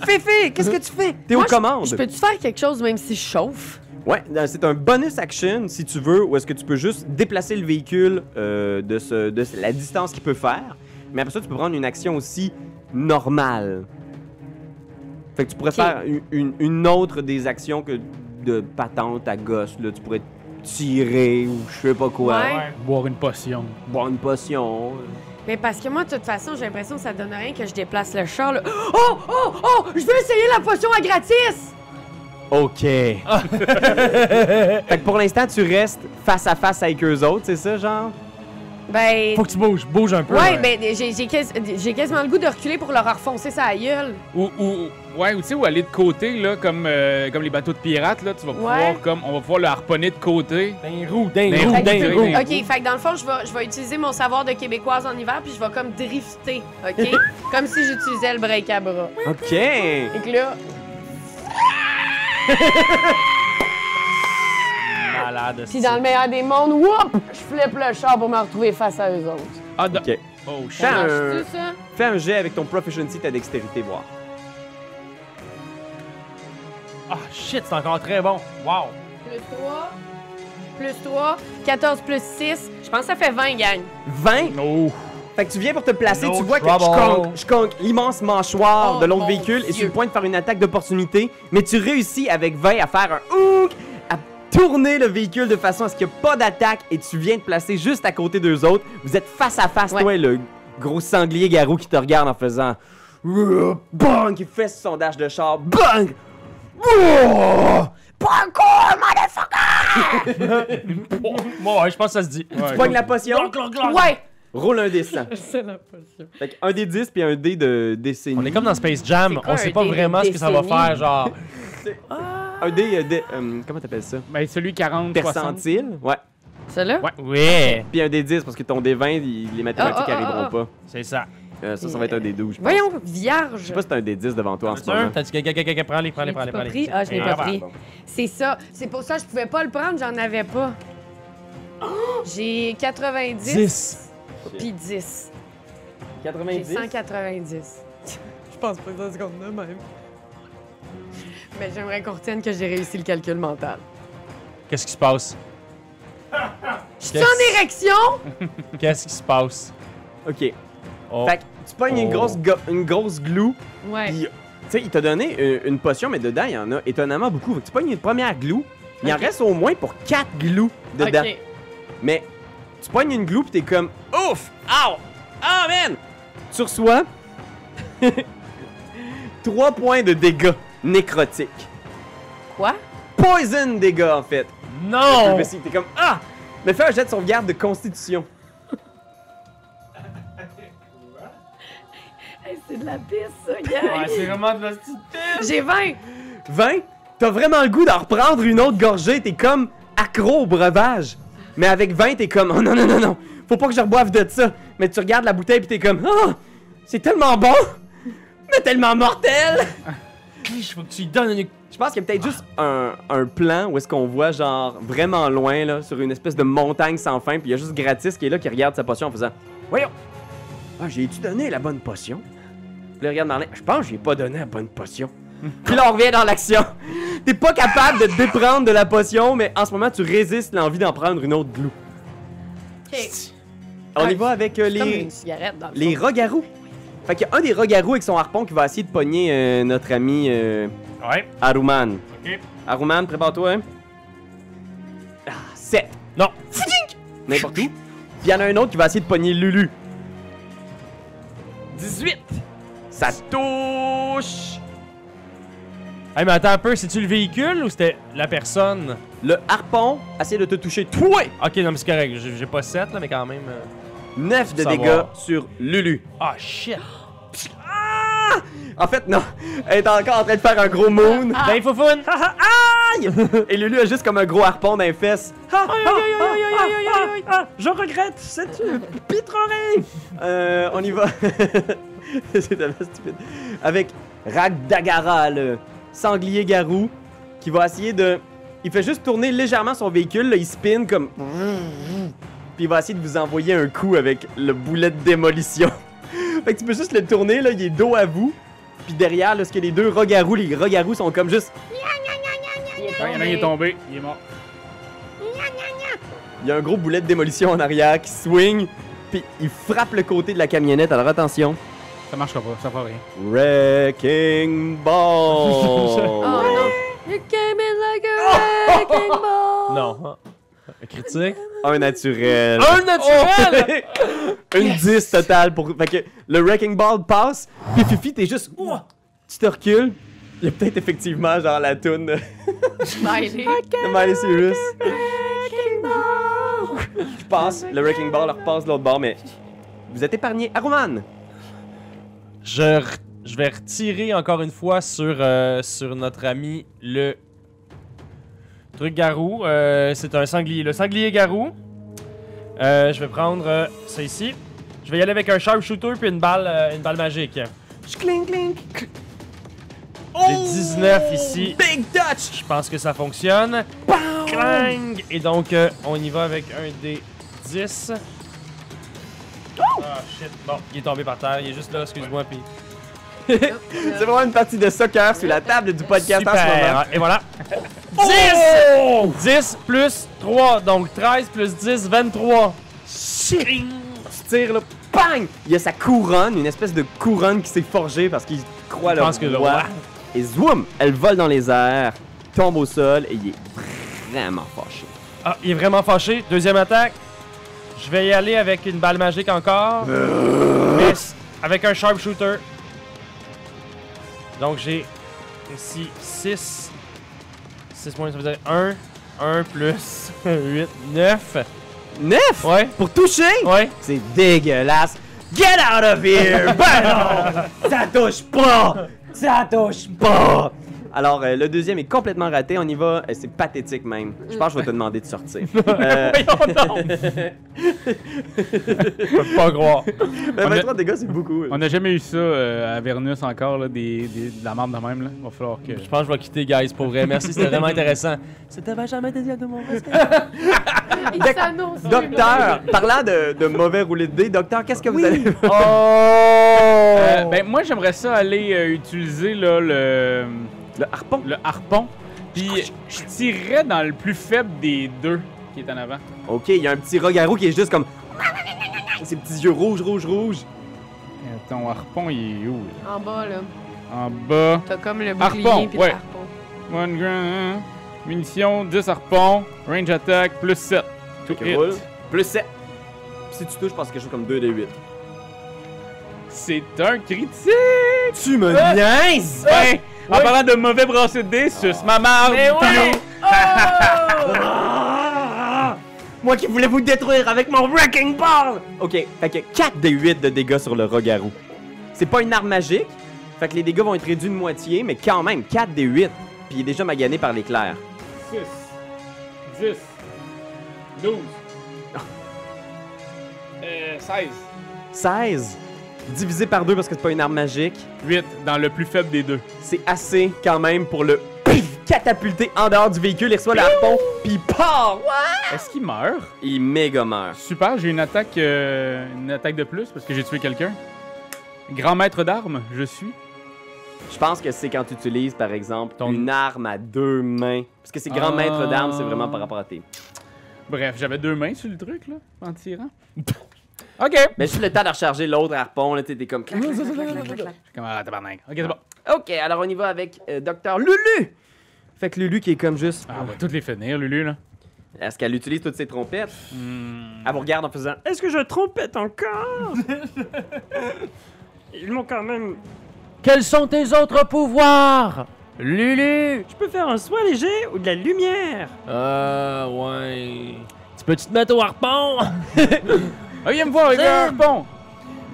Fifi, qu'est-ce que tu fais? T'es aux commandes. Je peux-tu faire quelque chose même si je chauffe? Ouais, c'est un bonus action si tu veux, ou est-ce que tu peux juste déplacer le véhicule de la distance qu'il peut faire. Mais après ça, tu peux prendre une action aussi normale. Fait que tu pourrais faire une autre des actions que de patente à gosse. Là. Tu pourrais tirer ou je sais pas quoi. Ouais. Boire une potion. Boire une potion. Mais parce que moi, de toute façon, j'ai l'impression que ça donne rien que je déplace le char. Là. Oh! Oh! Oh! Je veux essayer la potion à gratis! OK. Fait que pour l'instant, tu restes face à face avec eux autres, c'est ça, genre? Ben... Faut que tu bouges, bouge un peu. Ouais, ben j'ai quasiment le goût de reculer pour leur refoncer sa gueule. Ou tu sais, ou aller de côté, là, comme les bateaux de pirates, là, tu vas pouvoir, on va pouvoir le harponner de côté. D'un roue. Ok, fait que dans le fond, je vais utiliser mon savoir de québécoise en hiver, puis je vais comme drifter, ok? Comme si j'utilisais le break à bras. OK. Fait que là... Malade. Puis dans le meilleur des mondes, whoop! Je flippe le char pour me retrouver face à eux autres. Ah, OK. Oh, shit. Fais Marche-tu, ça? fais un jet avec ton proficiency, ta dextérité, voir. Ah, shit, c'est encore très bon. Wow. Plus 3, 14 plus 6. Je pense que ça fait 20, gang. 20? Oh. Fait que tu viens pour te placer, No tu vois trouble. que je conque l'immense mâchoire Oh, de l'autre mon véhicule et Dieu. sur le point de faire une attaque d'opportunité, mais tu réussis avec 20 à faire un hook, à tourner le véhicule de façon à ce qu'il n'y ait pas d'attaque et tu viens te placer juste à côté d'eux autres. Vous êtes face à face, toi et le gros sanglier garou qui te regarde en faisant bang, qui fait ce sondage de char, bang! Parkour, motherfucker! Moi, ouais, je pense que ça se dit. Tu pognes la potion, Ouais! roule un des 100. C'est la potion. Fait que un des 10 puis un dé de décennie. On est comme dans Space Jam, C'est quoi on sait un pas dé de vraiment ce que ça va décennie? faire, genre. Un dé, comment t'appelles ça? Ben, celui 40, 60. Percentile, ouais. Celui-là? Ouais. Ouais, Puis un des 10 parce que ton dé 20, les mathématiques arriveront pas. c'est ça. Ça va être un des 12, je pense. Voyons, Je vierge. sais pas si t'as un des 10 devant toi en ce moment. T'as dit que prends-les, Je l'ai prends-les. pas pris? Ah, je l'ai Et pas voilà. pris. C'est ça. C'est pour ça que je pouvais pas le prendre, j'en avais pas. J'ai 90 10. puis 10. J'ai 90. 190. Je pense pas que ça se compte de même. Mais j'aimerais qu'on retienne que j'ai réussi le calcul mental. Qu'est-ce qui se passe? Je suis en érection! Qu'est-ce qui se passe? OK. Oh. Fait que tu pognes une grosse glue, Ouais. puis tu sais, il t'a donné une potion, mais dedans, il y en a étonnamment beaucoup. Fait que tu pognes une première glue, il en Ok. reste au moins pour 4 glues dedans. Ok. Mais tu pognes une glue, puis t'es comme ouf! Ow! Ah, man! Tu reçois 3 points de dégâts nécrotiques. Quoi? Poison dégâts, en fait. Non! T'es comme ah! Mais fais un jet de sauvegarde de constitution. Hey, c'est de la pisse, ça, gang! Ouais, c'est vraiment de la petite pisse. J'ai 20! 20? T'as vraiment le goût d'en reprendre une autre gorgée, t'es comme accro au breuvage. Mais avec 20, t'es comme oh non, non, non, non, faut pas que je reboive de ça. Mais tu regardes la bouteille pis t'es comme oh, c'est tellement bon, mais tellement mortel. Il faut que tu lui donnes une. Je pense qu'il y a peut-être juste un plan où est-ce qu'on voit genre vraiment loin là, sur une espèce de montagne sans fin, puis il y a juste Gratis qui est là qui regarde sa potion en faisant voyons, ah j'ai-tu donné la bonne potion? Puis là, il regarde Marlin, je pense que j'ai pas donné la bonne potion. Puis là, on revient dans l'action. T'es pas capable de te déprendre de la potion, mais en ce moment, tu résistes l'envie d'en prendre une autre glue. Ok. On y va avec Comme les une cigarette dans le les fond. rogarous. Fait qu'il y a un des rogarous avec son harpon qui va essayer de pogner notre ami Ouais. Aruman. Ok. Aruman, prépare-toi. Hein. Ah, 7. Non. N'importe où. Puis il y en a un autre qui va essayer de pogner Lulu. 18. Ça touche. Hey, mais attends un peu, c'est-tu le véhicule ou c'était la personne? Le harpon essaie de te toucher. Toi! Ok, non, mais c'est correct. J'ai pas 7, là, mais quand même. 9 de Savoir. dégâts sur Lulu. Ah, shit. Ah! En fait, non. Elle est encore en train de faire un gros moon. Ben, foufoune! Aïe! Et Lulu a juste comme un gros harpon dans les fesses. Je regrette cette Pitrerie! On y va. C'est tellement stupide. Avec Ragdagara, le sanglier garou, qui va essayer de... Il fait juste tourner légèrement son véhicule, là, il spin comme... Puis il va essayer de vous envoyer un coup avec le boulet de démolition. Fait que tu peux juste le tourner, là, il est dos à vous. Puis derrière, là, ce que les deux rogarous, les rogarous sont comme juste... Il y en a un qui est tombé, il est mort. Il y a un gros boulet de démolition en arrière qui swing, puis il frappe le côté de la camionnette. Alors attention. Ça marchera pas, ça fera rien. Wrecking Ball! Oh non! You came in like a wrecking ball! Non. Critique. Un naturel. Un naturel! Une 10 totale pour. Fait que le Wrecking Ball passe, puis Fifi, t'es juste. Ouah! Tu te recules. Il y a peut-être effectivement genre la toune de Smiley. Miley Cyrus. Je passe, le Wrecking Ball repasse de l'autre bord, mais vous êtes épargné. Aruman! Je vais retirer encore une fois sur notre ami le truc garou. C'est un sanglier. Le sanglier garou. Je vais prendre ça ici. Je vais y aller avec un sharpshooter puis une balle magique. Clink, clink. J'ai 19 ici. Big touch! Je pense que ça fonctionne. Clang! Et donc, on y va avec un des 10. Ah shit. Bon, il est tombé par terre. Il est juste là, excuse-moi. Puis... C'est vraiment une partie de soccer sur la table du podcast en ce moment. Super! Et voilà. 10! 10 plus 3. Donc 13 plus 10, 23. Shit! Tu tires là, bang! Il y a sa couronne, une espèce de couronne qui s'est forgée parce qu'il croit le pense que le roi. roi. Et zoom! Elle vole dans les airs, tombe au sol et il est vraiment fâché. Ah, il est vraiment fâché. Deuxième attaque. Je vais y aller avec une balle magique encore. Mais avec un sharpshooter. Donc j'ai ici 6. 6 moins, ça veut dire 1. 1 plus 8, 9. 9? Ouais. Pour toucher? Ouais. C'est dégueulasse. Get out of here! Ben non! Ça touche pas! Ça touche pas! Alors, le deuxième est complètement raté. On y va. C'est pathétique même. Je pense que je vais te demander de sortir. Voyons donc! Je peux pas croire. Ben, 23 dégâts, c'est beaucoup. On n'a jamais eu ça à Avernus encore, là, de la merde de même. Là. Il va falloir que. Je pense que je vais quitter, guys, pour vrai. Merci, c'était vraiment intéressant. C'était Benjamin Désiat de mon respect. Il s'annonce. Docteur, parlant de mauvais roulé de dés, docteur, qu'est-ce que vous allez faire? Oh! Ben, moi, j'aimerais ça aller utiliser là, le harpon? Le harpon. Puis je tirerais dans le plus faible des deux qui est en avant. Ok, il y a un petit rogarou qui est juste comme. Ses petits yeux rouges. Ton harpon, il est où? Là? En bas, là. En bas. T'as comme le Harpon, bouclier puis ouais. le harpon. One grand. Munitions, 10 harpons. Range attack, plus 7. To Ok, hit. roule. Plus 7. Si tu touches, je pense quelque chose comme 2 de 8. C'est un critique! Tu me niaises! Ouais! En parlant de mauvais brassé de dés, suce ma marde! Mais oui! Moi qui voulais vous détruire avec mon Wrecking Ball! Ok, fait que 4 des 8 de dégâts sur le rogarou. C'est pas une arme magique, fait que les dégâts vont être réduits de moitié, mais quand même, 4 des 8. Puis il est déjà magané par l'éclair. 6, 10, 12, 16, 16, divisé par 2 parce que c'est pas une arme magique. 8 dans le plus faible des deux. C'est assez quand même pour le catapulter en dehors du véhicule. Il reçoit le harpon, puis il part! Est-ce qu'il meurt? Il méga meurt. Super, j'ai une attaque de plus parce que j'ai tué quelqu'un. Grand maître d'armes, je suis. Je pense que c'est quand tu utilises, par exemple, Ton- une arme à 2 mains. Parce que c'est grand maître d'armes, c'est vraiment par rapport à tes... Bref, j'avais 2 mains sur le truc, là, en tirant. OK! Mais juste le temps de recharger l'autre harpon, là, t'es comme... clac, clac, clac, clac, clac, clac. Comme tabarnak. OK, c'est bon. Ok, alors on y va avec Docteur Lulu! Fait que Lulu qui est comme juste... Ah, on va toutes les finir, Lulu, là. Est-ce qu'elle utilise toutes ses trompettes? Hmm. Elle vous regarde en faisant... Est-ce que je trompette encore? Ils m'ont quand même... Quels sont tes autres pouvoirs? Lulu! Je peux faire un soin léger ou de la lumière? Ouais. Tu peux-tu te mettre au harpon? Ah, viens me voir avec un harpon!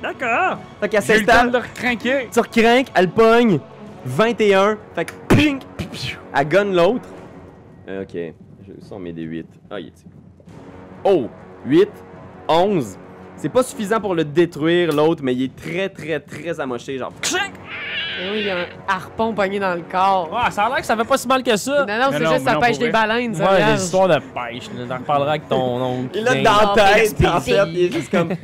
D'accord. Fait qu'elle J'ai eu le temps s'installe, de le recrinquer. tu recrinques, elle pogne 21. Fait que ping, elle gonne l'autre. Ok, je sens mes D8. Ah, il est ici. Oh, 8, 11. C'est pas suffisant pour le détruire l'autre, mais il est très amoché, genre. Et oui, il y a un harpon pogné dans le corps. Ah, ça a l'air que ça fait pas si mal que ça. Non, c'est juste ça non, pêche pour des vrai. baleines, ça. Ouais, regarde. des histoires de pêche. T'en reparleras avec ton oncle. Il l'a Ding. dans la tête, Non, en fait, il est juste comme... Ça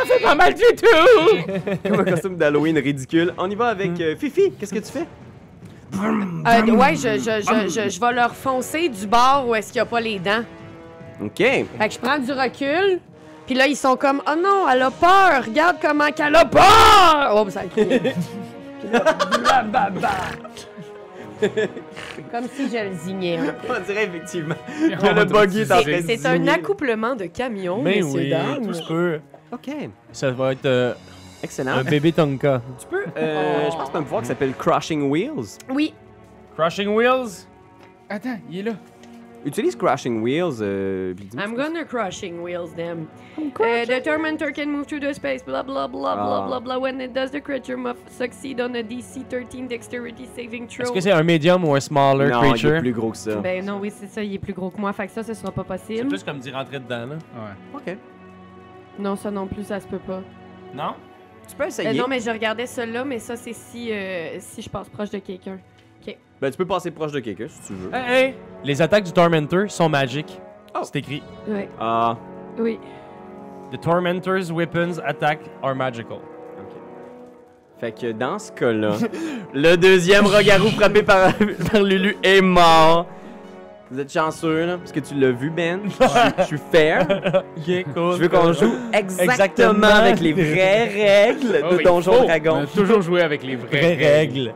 fait pas mal du tout! comme un costume d'Halloween ridicule. On y va avec Fifi, qu'est-ce que tu fais? Ouais, je vais leur foncer du bord où est-ce qu'il n'y a pas les dents. OK. Fait que je prends du recul, puis là, ils sont comme « Oh non, elle a peur! Regarde comment qu'elle a peur! » Oh, ça a crié. Puis là, blablabla. Comme si je le zignais un peu. On dirait effectivement que le buggy est en train de C'est un zigner. accouplement de camions, Mais messieurs, oui, dames. tout se peut. OK. Ça va être Excellent. un bébé Tonka. Tu peux... je pense que c'est un pouvoir qui s'appelle Crushing Wheels. Oui. Crushing Wheels. Attends, il est là. Utilise Crushing Wheels, puis dis-moi I'm ce que gonna crushing wheels them. The tormentor can move through the space, blah blah blah blah blah blah. When it does, the creature must succeed on a DC 13 dexterity saving throw. Est-ce que c'est un medium ou un smaller Non, il creature? est plus gros que ça. Ben non, oui, c'est ça, il est plus gros que moi, fait que ça, ce sera pas C'est possible. plus comme d'y rentrer dedans, là. Ouais. OK. Non, ça non plus, ça se peut pas. Non? Tu peux essayer. Non, mais je regardais ça-là, mais ça, c'est si je passe proche de quelqu'un. Ben, tu peux passer proche de quelqu'un si tu veux. Hey! Les attaques du Tormentor sont magiques. Oh. C'est écrit. Oui, Ah. oui. The Tormentor's weapons attack are magical. Fait que dans ce cas-là, le deuxième Rogarou frappé par Lulu est mort. Vous êtes chanceux, là, parce que tu l'as vu, Ben. Je suis fair. Ok, cool. Je veux qu'on joue exactement Exactement. avec les vraies règles Oh, de il Donjon faut. Dragon. On a toujours joué avec les vraies Vraies règles.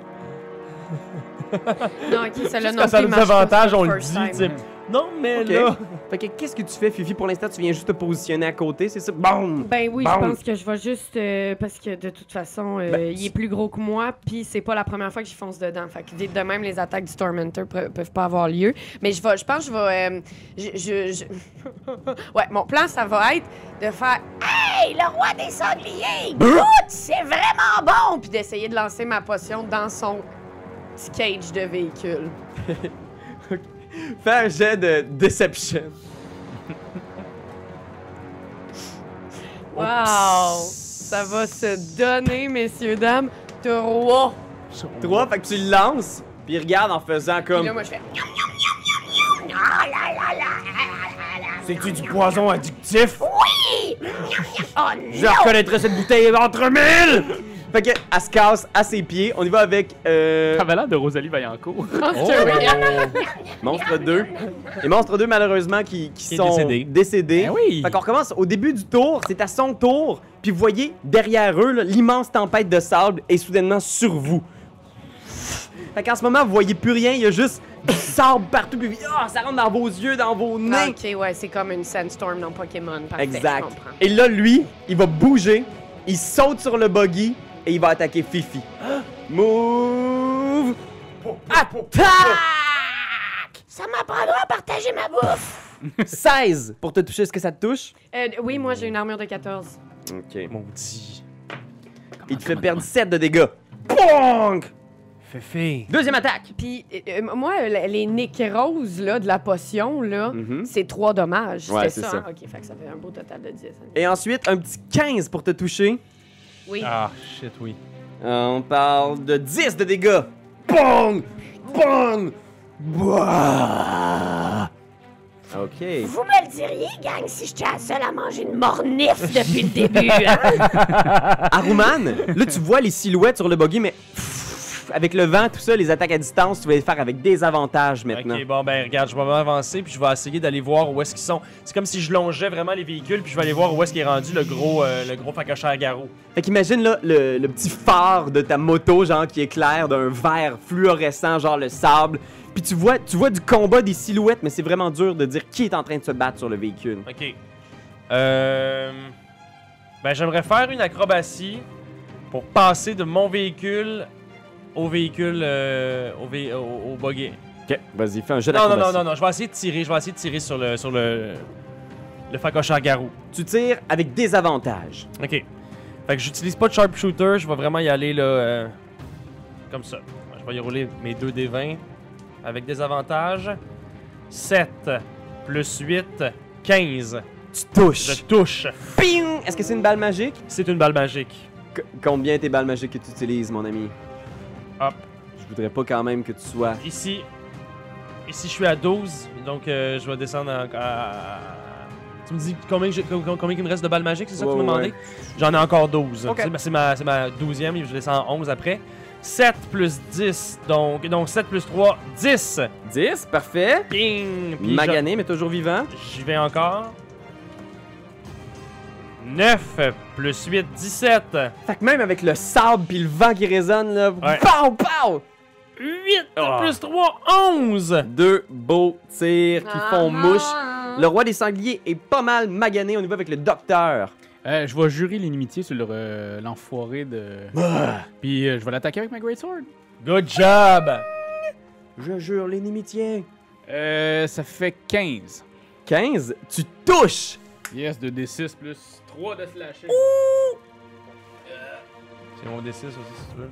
Non, ok, celle-là Juste non quand ça plus nous marche pas, avantage, c'est on le le first dit, time. tu sais. Non, mais Ok. là... Fait que qu'est-ce que tu fais, Fifi? Pour l'instant, tu viens juste te positionner à côté, c'est ça? Boum! Ben oui, Bon. je pense que je vais juste parce que de toute façon, Ben, il est plus gros que moi, puis c'est pas la première fois que j'y fonce dedans. Fait que de même, les attaques du Tormentor peuvent pas avoir lieu. Mais je pense que je vais. Ouais, mon plan, ça va être de faire Hey, le roi des sangliers! Goûte, c'est vraiment bon! Puis d'essayer de lancer ma potion dans son petit cage de véhicule. Fais un jet de Deception. Wow! Ça va se donner, messieurs, dames. 3. 3, fait que tu le lances, puis regarde en faisant Puis comme... là, moi, je fais. C'est-tu du poison addictif? Oh Je reconnaîtrais cette bouteille entre mille! Fait que, elle se casse à ses pieds. On y va avec T'avais l'air de Rosalie Vaillancourt. Monstre 2. Et Monstre 2, malheureusement, qui Qui est sont décédé. décédés. Ben oui. Fait qu'on recommence au début du tour. C'est à son tour. Puis vous voyez, derrière eux, là, l'immense tempête de sable est soudainement sur vous. Fait qu'en ce moment, vous voyez plus rien. Il y a juste du sable partout. Puis ça rentre dans vos yeux, dans vos nez. Ok, ouais, c'est comme une Sandstorm dans Pokémon. Parfait, Exact. je comprends. Et là, lui, il va bouger, il saute sur le buggy et il va attaquer Fifi. Move! Attaque! Ça m'apprendra à partager ma bouffe! 16 pour te toucher. Est-ce que ça te touche? Oui, moi j'ai une armure de 14. Ok. Maudit. Il te fait perdre 7 de dégâts. Bonk! Féfé. Deuxième attaque. Puis moi, les nécroses là, de la potion, là, Mhm. c'est 3 dommages. Ouais, C'était c'est ça. hein? Ok, fait que ça fait un beau total de 10. Et ensuite, un petit 15 pour te toucher. Oui. Ah, shit, oui. On parle de 10 de dégâts. Bong! Bong! Boah! Ok. Vous me le diriez, gang, si j'étais la seule à manger une mornif depuis le début, hein? Aruman, là, tu vois les silhouettes sur le buggy, mais avec le vent, tout ça, les attaques à distance, tu vas les faire avec des avantages maintenant. Ok, bon, ben, regarde, je vais m'avancer, puis je vais essayer d'aller voir où est-ce qu'ils sont. C'est comme si je longeais vraiment les véhicules, puis je vais aller voir où est-ce qu'il est rendu le gros facochère garou. Fait qu'imagine là le petit phare de ta moto, genre qui éclaire d'un vert fluorescent, genre le sable. Puis tu vois du combat, des silhouettes, mais c'est vraiment dur de dire qui est en train de se battre sur le véhicule. Ok. Ben, j'aimerais faire une acrobatie pour passer de mon véhicule au véhicule, au buggy. Ok, vas-y, fais un jeu Non, d'acrobatie. non, je vais essayer de tirer sur le facochère garou. Tu tires avec des avantages. Ok. Fait que j'utilise pas de sharpshooter, je vais vraiment y aller là, comme ça. Je vais y rouler mes 2d20 avec des avantages. 7 plus 8, 15. Tu touches. Je touche. Ping! Est-ce que c'est une balle magique? C'est une balle magique. Combien tes balles magiques que tu utilises, mon ami? Hop. Je voudrais pas quand même que tu sois... Ici, je suis à 12, donc je vais descendre Tu me dis combien il me reste de balles magiques, c'est ça que tu m'as demandé? J'en ai encore 12. Ok. C'est ma 12e, et je descends en 11 après. 7 plus 10, donc 7 plus 3, 10! 10, parfait. Ping! Puis Magané, mais toujours vivant. j'y vais encore. 9 plus 8, 17! Fait que même avec le sable puis le vent qui résonne, là, Ouais. pow, pow! 8 Ah. plus 3, 11! 2 beaux tirs qui font mouche. Ah. Le roi des sangliers est pas mal magané. On y va avec le docteur. Je vais jurer l'inimitié sur l'enfoiré de. Puis je vais l'attaquer avec ma Great Sword. Good job! Je jure l'inimitié. Ça fait 15. 15, tu touches. Yes, 2d6 plus 3 de slashing. C'est mon D6 aussi, si tu veux.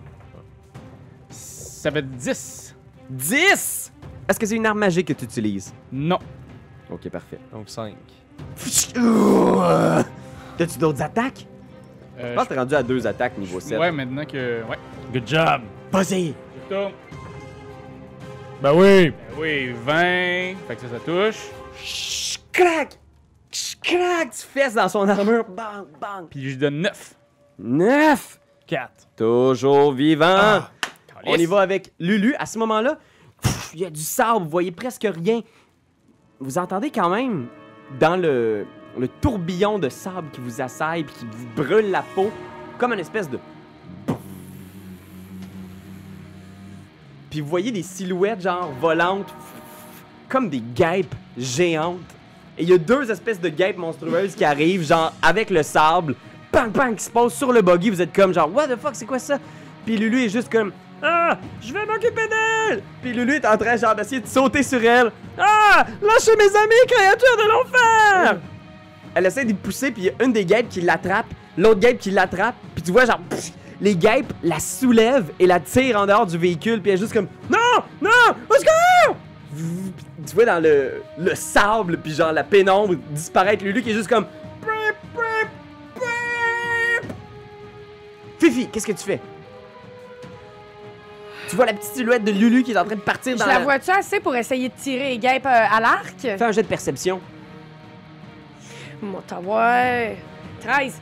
Ça fait 10. 10. Est-ce que c'est une arme magique que tu utilises? Non. Ok, parfait. Donc 5. T'as-tu d'autres attaques? Je pense que t'es rendu à 2 attaques niveau 7. Ouais, maintenant que. Ouais. Good job! Vas-y. Je tourne. Ben oui! Oui, 20. Fait que ça touche. Crac! Crac! Tu fesses dans son armure. Bang, bang. Puis je lui donne 9. 9. 4. Toujours vivant. Ah. On y va avec Lulu. À ce moment-là, il y a du sable, vous voyez presque rien. Vous entendez quand même dans le tourbillon de sable qui vous assaille puis qui vous brûle la peau, comme une espèce de... Puis vous voyez des silhouettes genre volantes, comme des guêpes géantes. Et il y a 2 espèces de guêpes monstrueuses qui arrivent, genre avec le sable, bang bang, qui se posent sur le buggy. Vous êtes comme genre, what the fuck, c'est quoi ça? Puis Lulu est juste comme, ah, je vais m'occuper d'elle! Puis Lulu est en train genre d'essayer de sauter sur elle. Ah, lâchez mes amis, créatures de l'enfer! Elle essaie de pousser, puis il y a une des guêpes qui l'attrape, l'autre guêpe qui l'attrape, puis tu vois genre, les guêpes la soulèvent et la tirent en dehors du véhicule, puis elle est juste comme, non, non, au secours! Tu vois dans le sable, puis genre la pénombre disparaître Lulu qui est juste comme, prip, prip, prip. Fifi, qu'est-ce que tu fais? Tu vois la petite silhouette de Lulu qui est en train de partir dans Je la vois-tu assez pour essayer de tirer les guêpes à l'arc? Fais un jet de perception. Mon ouais. 13.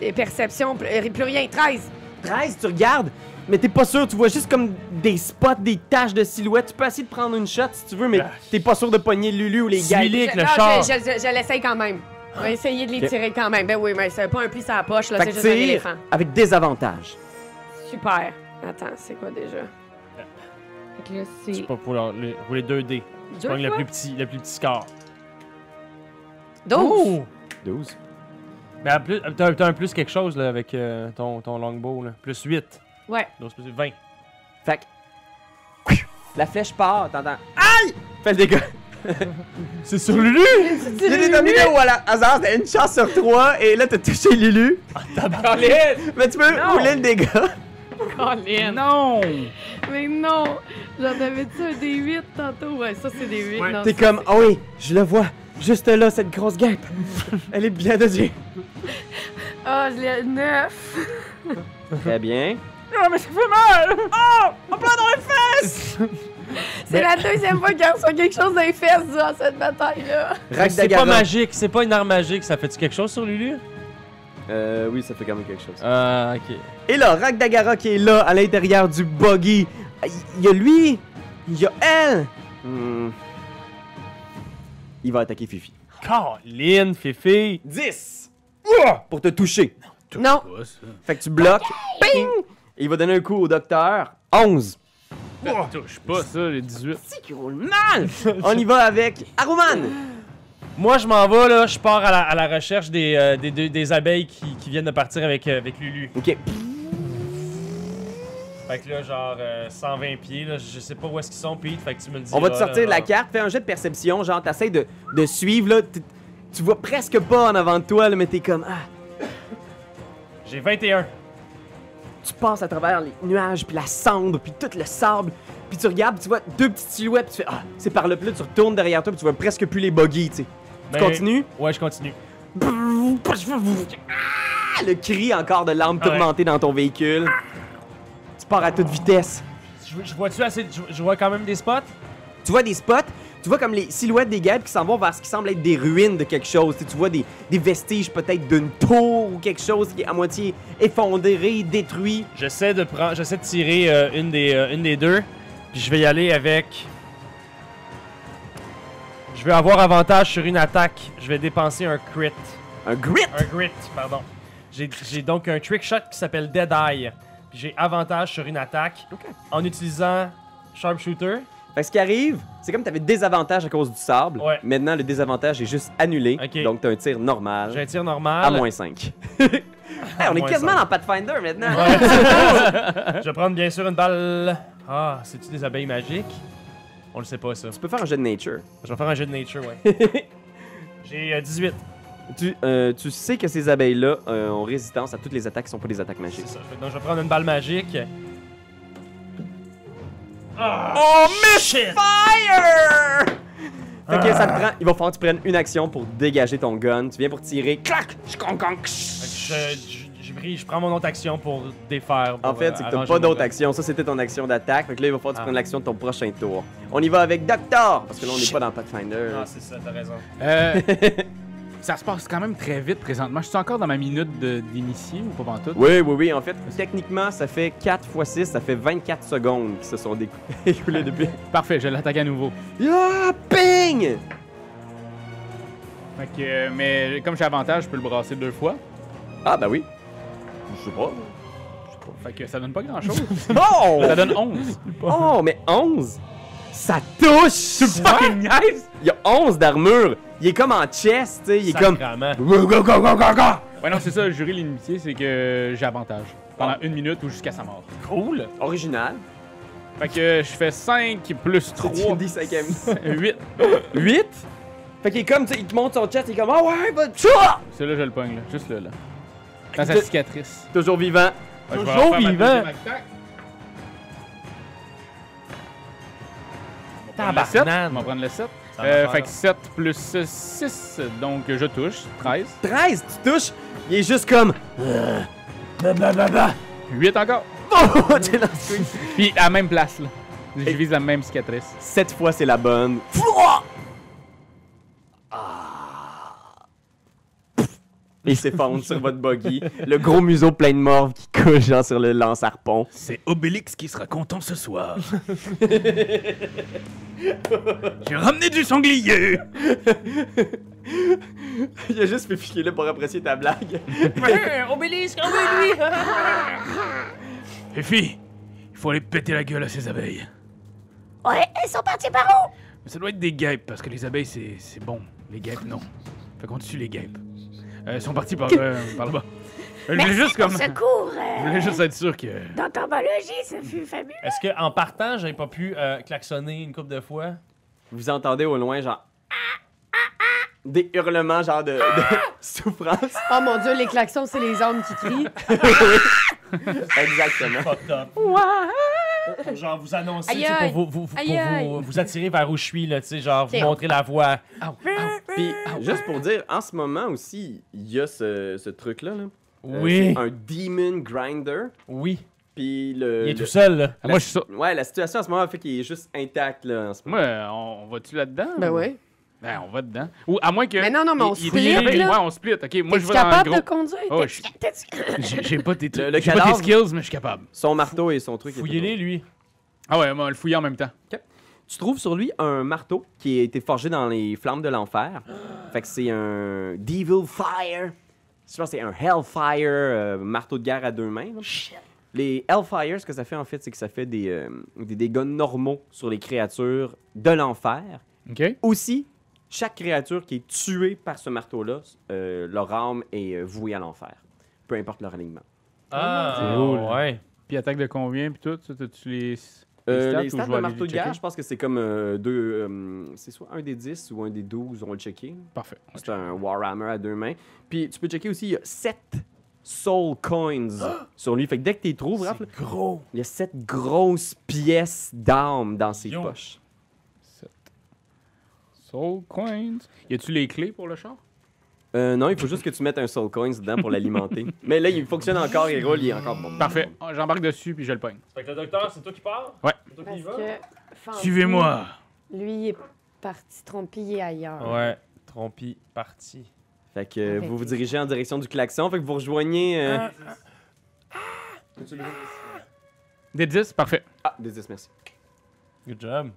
Et perception, plus rien. 13. 13, tu regardes, mais t'es pas sûr, tu vois juste comme des spots, des taches de silhouette. Tu peux essayer de prendre une shot si tu veux, mais t'es pas sûr de pogner Lulu ou les guêpes. Suis-les avec le Non, char. je l'essaye quand même. On va essayer de les Ok. tirer quand même. Ben oui, mais c'est pas un pli sur la poche, là, Fait c'est que juste un tire éléphant. avec désavantage. Super. Attends, c'est quoi déjà? Fait que là, C'est c'est pas pour les 2D. Tu pognes le plus petit score. 12. 12. Ben, t'as un plus quelque chose là, avec ton longbow. Là. Plus 8. Ouais. Donc c'est plus 20. Fait que... La flèche part, t'entends. Aïe! Fais le dégât. C'est sur Lulu! Il y a des dominés où à la hasard, t'as une chance sur 3 et là t'as touché Lulu. Mais tu peux Non. rouler le dégât. Colin. Non! Mais non! J'en avais-tu un des 8 tantôt? Ouais, ça c'est des 8. Ouais. Non, T'es ça, comme, oh oui, je le vois. Juste là, cette grosse guêpe. Elle est bien de Dieu. Ah, je l'ai 9. Très bien. Ah, mais ça fait mal! C'est la deuxième fois qu'il reçoit quelque chose dans les fesses durant cette bataille-là. Rack C'est pas Dagara. magique, c'est pas une arme magique. Ça fait-tu quelque chose sur Lulu? Oui, ça fait quand même quelque chose. Ah, ok. Et là, Rack Dagara qui est là, à l'intérieur du buggy. Il y a lui, il y a elle. Il va attaquer Fifi. Colin, Fifi! 10 pour te toucher. Non. Pas ça. Fait que tu bloques. Ping! Et il va donner un coup au docteur. 11. Touche pas ça, les 18. C'est qui roule mal. On y va avec Aruman. Moi, je m'en vais, là. Je pars à la recherche des abeilles qui viennent de partir avec Lulu. Ok. Fait que là, genre 120 pieds, là. Je sais pas où est-ce qu'ils sont, Pete. Fait que tu me le dis. On va te sortir la carte. Fais un jet de perception. Genre, t'essayes de suivre, là. Tu vois presque pas en avant de toi, là, mais t'es comme... Ah. J'ai 21. Tu passes à travers les nuages, puis la cendre, puis tout le sable. Puis tu regardes, puis tu vois 2 petites silhouettes, puis tu fais « Ah, c'est par là. » Puis là, tu retournes derrière toi, puis tu vois presque plus les buggy, tu sais. Tu continues? Ouais, je continue. Ah, le cri encore de l'âme Ouais. tourmentée dans ton véhicule. Tu pars à toute vitesse. Je vois-tu assez. Je vois quand même des spots? Tu vois des spots, tu vois comme les silhouettes des guêpes qui s'en vont vers ce qui semble être des ruines de quelque chose. Tu vois des vestiges peut-être d'une tour ou quelque chose qui est à moitié effondré, détruit. J'essaie de tirer une des deux. Puis je vais y aller avec. Je vais avoir avantage sur une attaque. Je vais dépenser un crit. Un grit? Un grit, pardon. J'ai donc un trick shot qui s'appelle Dead Eye. Puis j'ai avantage sur une attaque en utilisant Sharpshooter. Fait que ce qui arrive, c'est comme tu avais désavantage à cause du sable. Ouais. Maintenant, le désavantage est juste annulé. Ok. Donc, tu as un tir normal J'ai un tir normal. à moins 5. Hey, on est moins quasiment 5. dans Pathfinder maintenant. Ouais. Je vais prendre bien sûr une balle. Ah, c'est-tu des abeilles magiques? On le sait pas ça. Tu peux faire un jeu de nature. Je vais faire un jeu de nature, ouais. J'ai 18. Tu sais que ces abeilles-là ont résistance à toutes les attaques qui sont pas des attaques magiques. C'est ça. Donc je vais prendre une balle magique. Oh, Fire! Fait que ça te prend. Il va falloir que tu prennes une action pour dégager ton gun. Tu viens pour tirer. Clac! Je prends mon autre action pour défaire. En fait, c'est que t'as pas d'autre action. Ça, c'était ton action d'attaque. Fait que là, il va falloir que tu prennes l'action de ton prochain tour. On y va avec Doctor! Parce que là, on n'est pas dans Pathfinder. Ah, c'est ça, t'as raison. Ça se passe quand même très vite présentement. Je suis encore dans ma minute d'initié ou pas pantoute? Oui. En fait, techniquement, ça fait 4 x 6, ça fait 24 secondes qui se sont écoulées depuis. Parfait, je l'attaque à nouveau. Ah, ping! Fait que, mais comme j'ai avantage, je peux le brasser 2 fois. Ah, bah oui. Je sais pas. Fait que ça donne pas grand chose. Oh! Ça donne 11. Oh, mais 11! Ça touche! Tu me fucking niaise! Il y a 11 d'armure. Il est comme en chest, tu sais. Il est comme. Sacrement. Ouais, non, c'est ça, le jury l'inimitié, c'est que j'ai avantage. Pendant 1 minute ou jusqu'à sa mort. Cool. Original. Fait que je fais 5 plus 3. Tu dis 5e. 8. 8? Fait qu'il est comme, tu sais, il te monte son chest, il est comme, ah ouais, bah, tchouah! C'est là, je le pogne, là. Juste là. Dans sa cicatrice. Toujours vivant. Fait que je vais Toujours refaire ma vivant. deuxième attaque. On va prendre le 7. Tabarnane. On va prendre le 7. Ça va Fait que 7 plus 6, donc je touche. 13. 13, tu touches. Il est juste comme. 8 encore. Oh, t'es dans le swing. Puis à la même place, là. Je vise la même cicatrice. 7 fois, c'est la bonne. Il s'effondre sur votre buggy. Le gros museau plein de morve qui couche genre sur le lance-harpon. C'est Obélix qui sera content ce soir. J'ai ramené du sanglier. Il a juste fait piquer là pour apprécier ta blague. Obélisque, lui! Fifi, il faut aller péter la gueule à ces abeilles. Ouais, elles sont parties par où? Mais ça doit être des guêpes, parce que les abeilles, c'est bon. Les guêpes, non. Fait qu'on tue les guêpes. Ils sont partis par là-bas. Je voulais juste comme... Secours! Je voulais juste être sûr que... D'entomologie, ça fut fabuleux. Est-ce qu'en partant, j'avais pas pu klaxonner une couple de fois? Vous entendez au loin genre. Des hurlements genre de souffrance. Oh mon dieu, les klaxons, c'est les hommes qui crient. Exactement. Fucked up. Genre, vous annoncer, Aïe, tu sais, aïe. pour Aïe, aïe. vous attirer vers où je suis, là, tu sais, genre, vous Ok. montrer la voie. Puis, juste pour dire, en ce moment aussi, il y a ce truc-là. Là. Oui. C'est un Demon Grinder. Oui. Puis Il est le. tout seul, là. Moi, je suis sûr. Ouais, la situation en ce moment fait qu'il est juste intact là, en ce moment. Moi, on va-tu là-dedans? Ben ou- oui. Ben, on va dedans. Ou à moins que... Mais non, mais on il- il- split, il- là. Ouais, on split. OK, moi, je T'es-tu vais dans le capable gros... de conduire? Oh, J'ai pas tes Le j'ai pas tes cadavre. skills, mais je suis capable. Son marteau et son truc. Fouillez-les, lui. Ah ouais, on va le fouiller en même temps. Tu trouves sur lui un marteau qui a été forgé dans les flammes de l'enfer. Fait que c'est un Devil Fire. Je pense que c'est un Hellfire, marteau de guerre à 2 mains. là. Les Hellfire, ce que ça fait en fait, c'est que ça fait des dégâts normaux sur les créatures de l'enfer. OK? Aussi, chaque créature qui est tuée par ce marteau-là, leur âme est vouée à l'enfer. Peu importe leur alignement. Ah, Cool. ouais. Puis attaque de combien, puis tout? Ça, t'as-tu les Les ou stats je vais de aller marteau les de guerre, checker? je pense que c'est comme c'est soit un des 10 ou un des 12, on va le checker. Parfait. C'est un Warhammer à 2 mains. Puis tu peux checker aussi, il y a 7 Soul Coins sur lui. Fait que dès que tu les trouves, Raph, là, C'est gros. il y a 7 grosses pièces d'âme dans ses Yo. poches. 7. Soul Coins. Y a-tu les clés pour le char? Non, il faut juste que tu mettes un Soul Coins dedans pour l'alimenter. Mais là, il fonctionne encore, il roule, il est encore bon. Parfait. J'embarque dessus puis je le pogne. Fait que le docteur, c'est toi qui pars? Ouais. C'est toi Parce qui y vas? que. Fanti, Suivez-moi. Lui, il est parti trompiller ailleurs. Ouais, Trompi, parti. Fait que Avec vous vous les- dirigez en direction du klaxon, fait que vous rejoignez... Des 10, parfait. Ah, des 10, merci. Good job.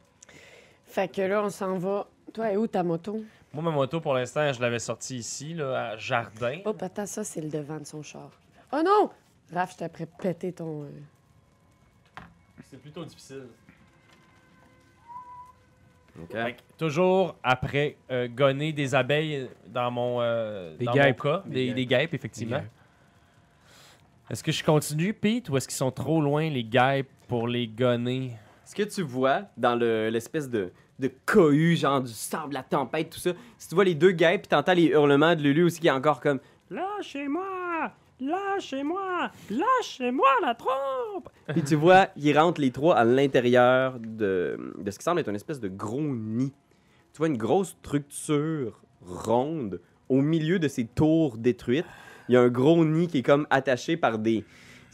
Fait que là, on s'en va. Toi, et où ta moto? Moi, ma moto, pour l'instant, je l'avais sortie ici, là, à Jardin. Oh, attends, ça, c'est le devant de son char. Oh non! Raph, je t'ai après péter ton. C'est plutôt difficile. OK. Fait que toujours après gonner des abeilles dans mon, Des dans guêpes. mon cas. Des guêpes, effectivement. Est-ce que je continue, Pete, ou est-ce qu'ils sont trop loin, les guêpes, pour les gonner? Ce que tu vois dans l'espèce de cohue, genre du sable, la tempête, tout ça, si tu vois les deux guêpes, puis t'entends les hurlements de Lulu aussi qui est encore comme « Lâchez-moi! Lâchez-moi! Lâchez-moi la trompe! » Puis tu vois, ils rentrent les trois à l'intérieur de ce qui semble être une espèce de gros nid. Tu vois une grosse structure ronde au milieu de ces tours détruites. Il y a un gros nid qui est comme attaché par des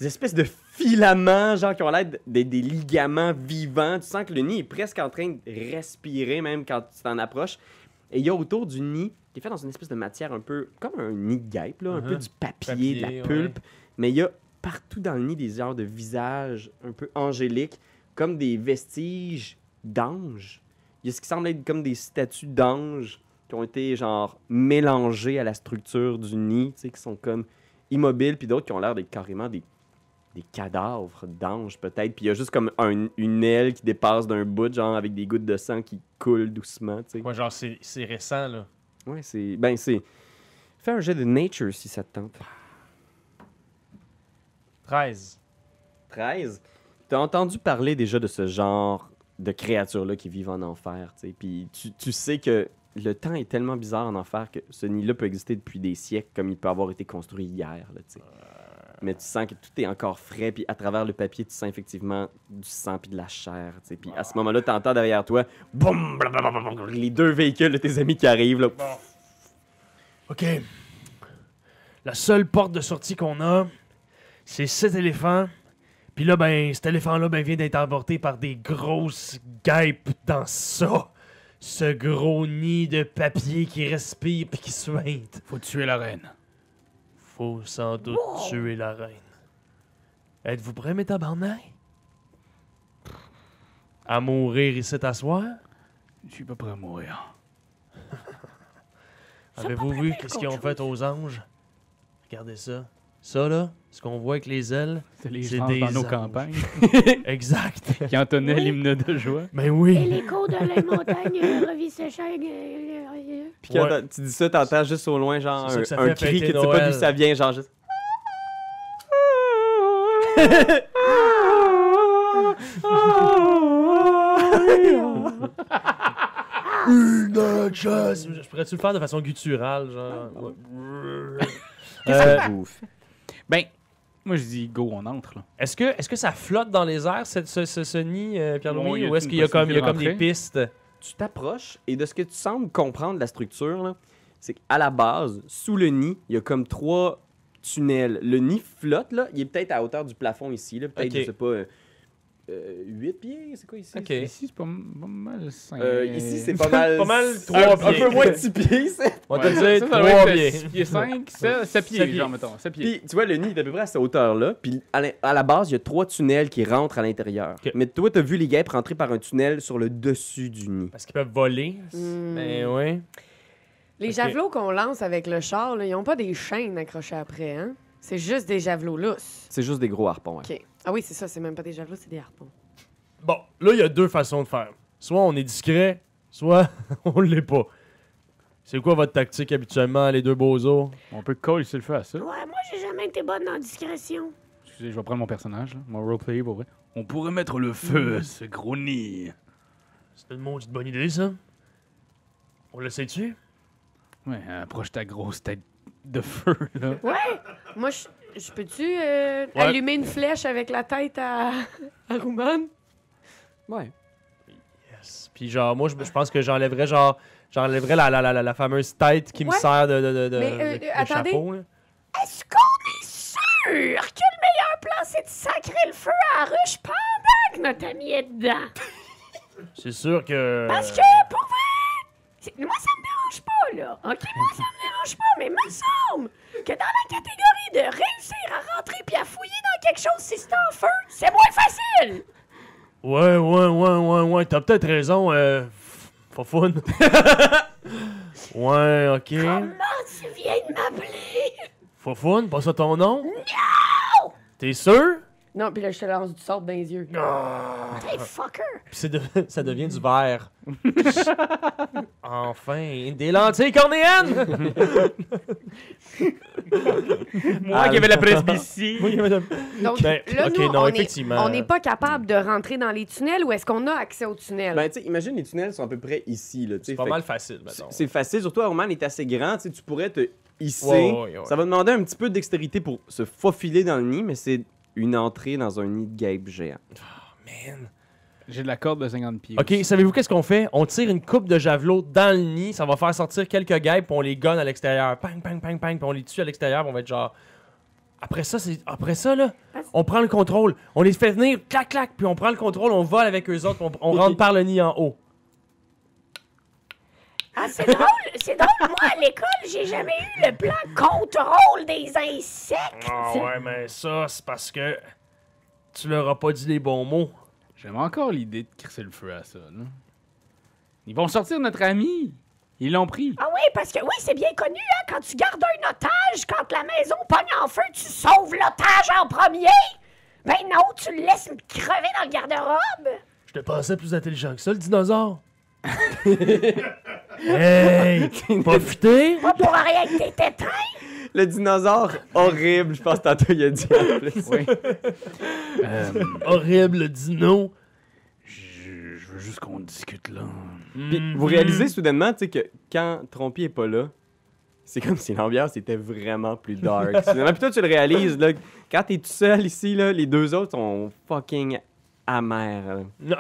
espèces de filaments, genre qui ont l'air des ligaments vivants. Tu sens que le nid est presque en train de respirer, même quand tu t'en approches. Et il y a autour du nid, qui est fait dans une espèce de matière un peu comme un nid de guêpe, là, un peu du papier, de la pulpe. Mais il y a partout dans le nid des genres de visages un peu angéliques, comme des vestiges d'anges. Il y a ce qui semble être comme des statues d'anges qui ont été genre mélangées à la structure du nid, tu sais, qui sont comme immobiles, puis d'autres qui ont l'air d'être carrément des cadavres d'anges peut-être, puis il y a juste comme une aile qui dépasse d'un bout, genre avec des gouttes de sang qui coulent doucement, tu sais. Ouais, genre, c'est récent, là. Ouais, c'est... Ben, c'est... Fais un jet de nature si ça te tente. 13. 13. T'as entendu parler déjà de ce genre de créatures-là qui vivent en enfer, tu sais, puis tu sais que le temps est tellement bizarre en enfer que ce nid-là peut exister depuis des siècles comme il peut avoir été construit hier, là, tu sais. Mais tu sens que tout est encore frais, puis à travers le papier, tu sens effectivement du sang puis de la chair, tu sais. Puis à ce moment-là, t'entends derrière toi, boum, blablabla, les deux véhicules de tes amis qui arrivent, là. OK. La seule porte de sortie qu'on a, c'est cet éléphant. Puis là, ben, cet éléphant-là ben, vient d'être emporté par des grosses guêpes dans ça. Ce gros nid de papier qui respire puis qui suinte. Faut tuer la reine. Faut sans doute tuer la reine. Êtes-vous prêts, mes tabarnak? À mourir ici à soir? Je suis pas prêt à mourir. Avez-vous vu qu'est-ce qu'ils ont fait aux anges? Regardez ça. Ça, là, ce qu'on voit avec les ailes, C'est les C'est gens des dans nos anges. campagnes exact. qui entonnaient Oui. l'hymne de joie. Ben oui. l'écho de la montagne revit ce chant. Puis quand Ouais. tu dis ça, t'entends juste au loin, genre, C'est ça que ça un fait cri que fêter tu sais pas Noël. d'où ça vient, genre juste... Je pourrais-tu le faire de façon gutturale, genre? Ben, moi je dis go, on entre là. Est-ce que ça flotte dans les airs, ce nid, Pierre-Louis, Bon, y a ou est-ce une qu'il y a comme des possibilité de pistes? Tu t'approches et de ce que tu sembles comprendre de la structure, là, c'est qu'à la base, sous le nid, il y a comme 3 tunnels. Le nid flotte, là, il est peut-être à hauteur du plafond ici, là, peut-être, Ok. je sais pas, 8 pieds, c'est quoi ici? Ok. Ici, c'est pas mal 5. Ici, c'est pas mal... Pas mal un 3 un pieds. peu moins de 6 pieds, c'est... On va te dire 3 pieds. 6 pieds 5, 7 Sept pieds, pieds. genre, mettons. 7 pieds. Puis, tu vois, le nid est à peu près à cette hauteur-là. Puis, à la base, il y a 3 tunnels qui rentrent à l'intérieur. Ok. Mais toi, t'as vu les guêpes rentrer par un tunnel sur le dessus du nid. Parce qu'ils peuvent voler. Hmm. Ben oui. Les Ok. javelots qu'on lance avec le char, là, ils ont pas des chaînes accrochées après, hein? C'est juste des javelots lousses. C'est juste des gros harpons. Ouais. OK. Ah oui, c'est ça, c'est même pas des javelots, c'est des harpons. Bon, là, il y a 2 façons de faire. Soit on est discret, soit on l'est pas. C'est quoi votre tactique habituellement, les deux bozos? On peut coller sur le feu à ça. Ouais, moi, j'ai jamais été bonne en discrétion. Excusez, je vais prendre mon personnage, là, mon roleplay pour vrai. On pourrait mettre le feu à ce gros nid. C'est une maudite bonne idée, ça. On le sait-tu? Ouais, approche ta grosse tête de feu, là. Ouais! Moi, je peux-tu allumer une flèche avec la tête à Rouman? Ouais. Yes. Puis genre, moi, je pense que j'enlèverais la fameuse tête qui me Ouais. sert de Mais, de attendez. chapeau. Là. Est-ce qu'on est sûr que le meilleur plan, c'est de sacrer le feu à la ruche pendant que notre ami est dedans? C'est sûr que... Parce que, pour vrai, moi, ça me dérange pas, là. OK, moi, ça me dérange pas, mais il me semble que dans la catégorie de réussir à rentrer puis à fouiller dans quelque chose si c'est en feu, c'est moins facile. Ouais, t'as peut-être raison, Fofoun. Ouais, ok. Comment tu viens de m'appeler? Fofoun, pas ça ton nom? Non! T'es sûr? Non, puis là, je te lance du sort dans les yeux. Hey, fucker! Puis ça devient du verre. Enfin, des lentilles cornéennes! Moi qui avais la presbytie. Donc, Ben, là, ok, nous, non, effectivement. on n'est pas capable de rentrer dans les tunnels ou est-ce qu'on a accès aux tunnels? Ben, tu sais, imagine les tunnels sont à peu près ici, là. tu sais, C'est pas fait mal que facile, mettons. C'est facile, surtout Roman est assez grand, tu sais, tu pourrais te hisser. Ouais. Ça va demander un petit peu de dextérité pour se faufiler dans le nid, mais c'est une entrée dans un nid de guêpe géant. Man. J'ai de la corde de 50 pieds. Ok, aussi. savez-vous qu'est-ce qu'on fait? On tire une coupe de javelot dans le nid, ça va faire sortir quelques guêpes, puis on les gonne à l'extérieur. Pang, pang, pang, pang, puis on les tue à l'extérieur, puis on va être genre... Après ça, là, on prend le contrôle. On les fait venir, clac, clac, puis on prend le contrôle, on vole avec eux autres, puis on rentre par le nid en haut. Ah, c'est drôle, c'est drôle. Moi, à l'école, j'ai jamais eu le plan contrôle des insectes. Ah ouais, mais ça, c'est parce que tu leur as pas dit les bons mots. J'aime encore l'idée de crisser le feu à ça. Là. Ils vont sortir notre ami. Ils l'ont pris. Ah oui, parce que oui, c'est bien connu, hein, quand tu gardes un otage, quand la maison pogne en feu, tu sauves l'otage en premier. Ben non, tu le laisses crever dans le garde-robe. Je te pensais plus intelligent que ça, le dinosaure. Hey! Pas futé? Pas pour rien que t'es éteint. Le dinosaure horrible, je pense que tantôt il a dit en plus. Oui. Horrible dino. Je veux juste qu'on discute là. Puis vous réalisez soudainement, tu sais, que quand Trompi est pas là, c'est comme si l'ambiance était vraiment plus dark. Soudainement, puis toi, tu le réalises, là, quand t'es tout seul ici, là, les deux autres sont fucking amers. là. Non.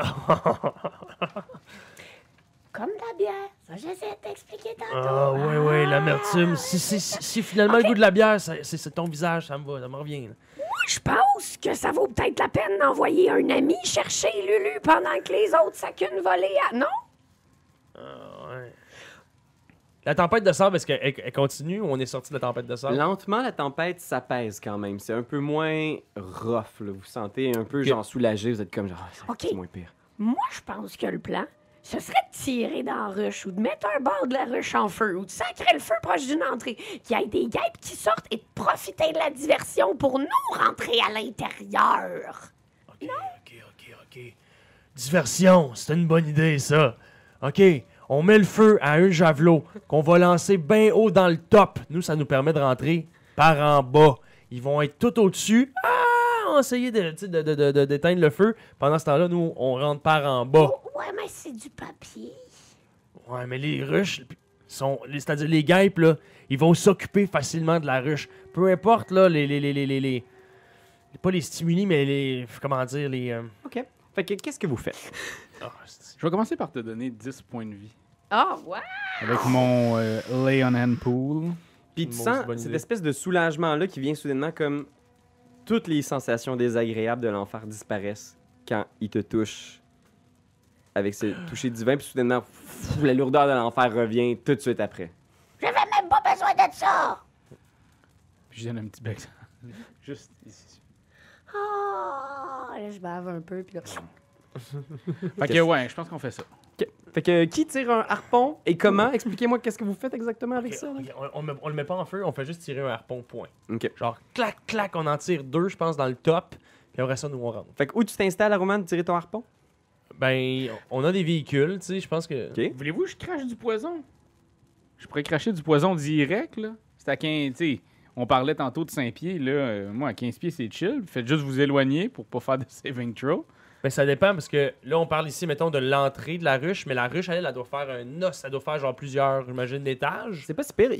Comme la bière, ça j'essaie de t'expliquer tantôt. Ah ouais, l'amertume. Si finalement le goût de la bière, c'est ton visage, ça me revient. Là. Moi, je pense que ça vaut peut-être la peine d'envoyer un ami chercher Lulu pendant que les autres s'accunent voler à... Non? Ouais. La tempête de sable, est-ce qu'elle continue ou on est sorti de la tempête de sable? Lentement, la tempête s'apaise quand même. C'est un peu moins rough. Là. Vous vous sentez un peu genre soulagé. Vous êtes comme genre, ah, c'est Ok. moins pire. Moi, je pense que le plan, ce serait de tirer dans la ruche ou de mettre un bord de la ruche en feu ou de sacrer le feu proche d'une entrée, qu'il y ait des guêpes qui sortent et de profiter de la diversion pour nous rentrer à l'intérieur. Ok. Diversion, c'est une bonne idée, ça. Ok, on met le feu à un javelot qu'on va lancer bien haut dans le top. Nous, ça nous permet de rentrer par en bas. Ils vont être tout au-dessus. On va essayer d'éteindre le feu. Pendant ce temps-là, nous, on rentre par en bas. Oh, ouais, mais c'est du papier. Ouais, mais les ruches, c'est-à-dire les guêpes, là, ils vont s'occuper facilement de la ruche. Peu importe, là, pas les stimuli, mais comment dire, OK. Fait que qu'est-ce que vous faites? Je vais commencer par te donner 10 points de vie. Ah, ouais. Avec mon Lay on Hand Pool. Puis tu Bon, sens c'est bonne cette idée. espèce de soulagement-là qui vient soudainement comme toutes les sensations désagréables de l'enfer disparaissent quand il te touche avec ce toucher divin. Puis soudainement, la lourdeur de l'enfer revient tout de suite après. J'avais même pas besoin de ça. Puis je donne un petit bec. Juste ici. Ah, là, je bave un peu, puis là... Fait que ouais, je pense qu'on fait ça. OK. Fait que qui tire un harpon et comment? Expliquez-moi qu'est-ce que vous faites exactement avec ça. là. On le met pas en feu, on fait juste tirer un harpon, point. OK. Genre, clac, clac, on en tire 2, je pense, dans le top. Puis après ça, nous, on rentre. Fait que où tu t'installes à Roman de tirer ton harpon? Ben, on a des véhicules, tu sais, je pense que... OK. Voulez-vous que je crache du poison? Je pourrais cracher du poison direct, là. C'est à 15, tu sais, on parlait tantôt de 5 pieds, là. Moi, à 15 pieds, c'est chill. Faites juste vous éloigner pour pas faire de saving throw. Ben, ça dépend, parce que là, on parle ici, mettons, de l'entrée de la ruche, mais la ruche, elle doit faire un os, elle doit faire genre plusieurs, j'imagine, étages. C'est pas si pire.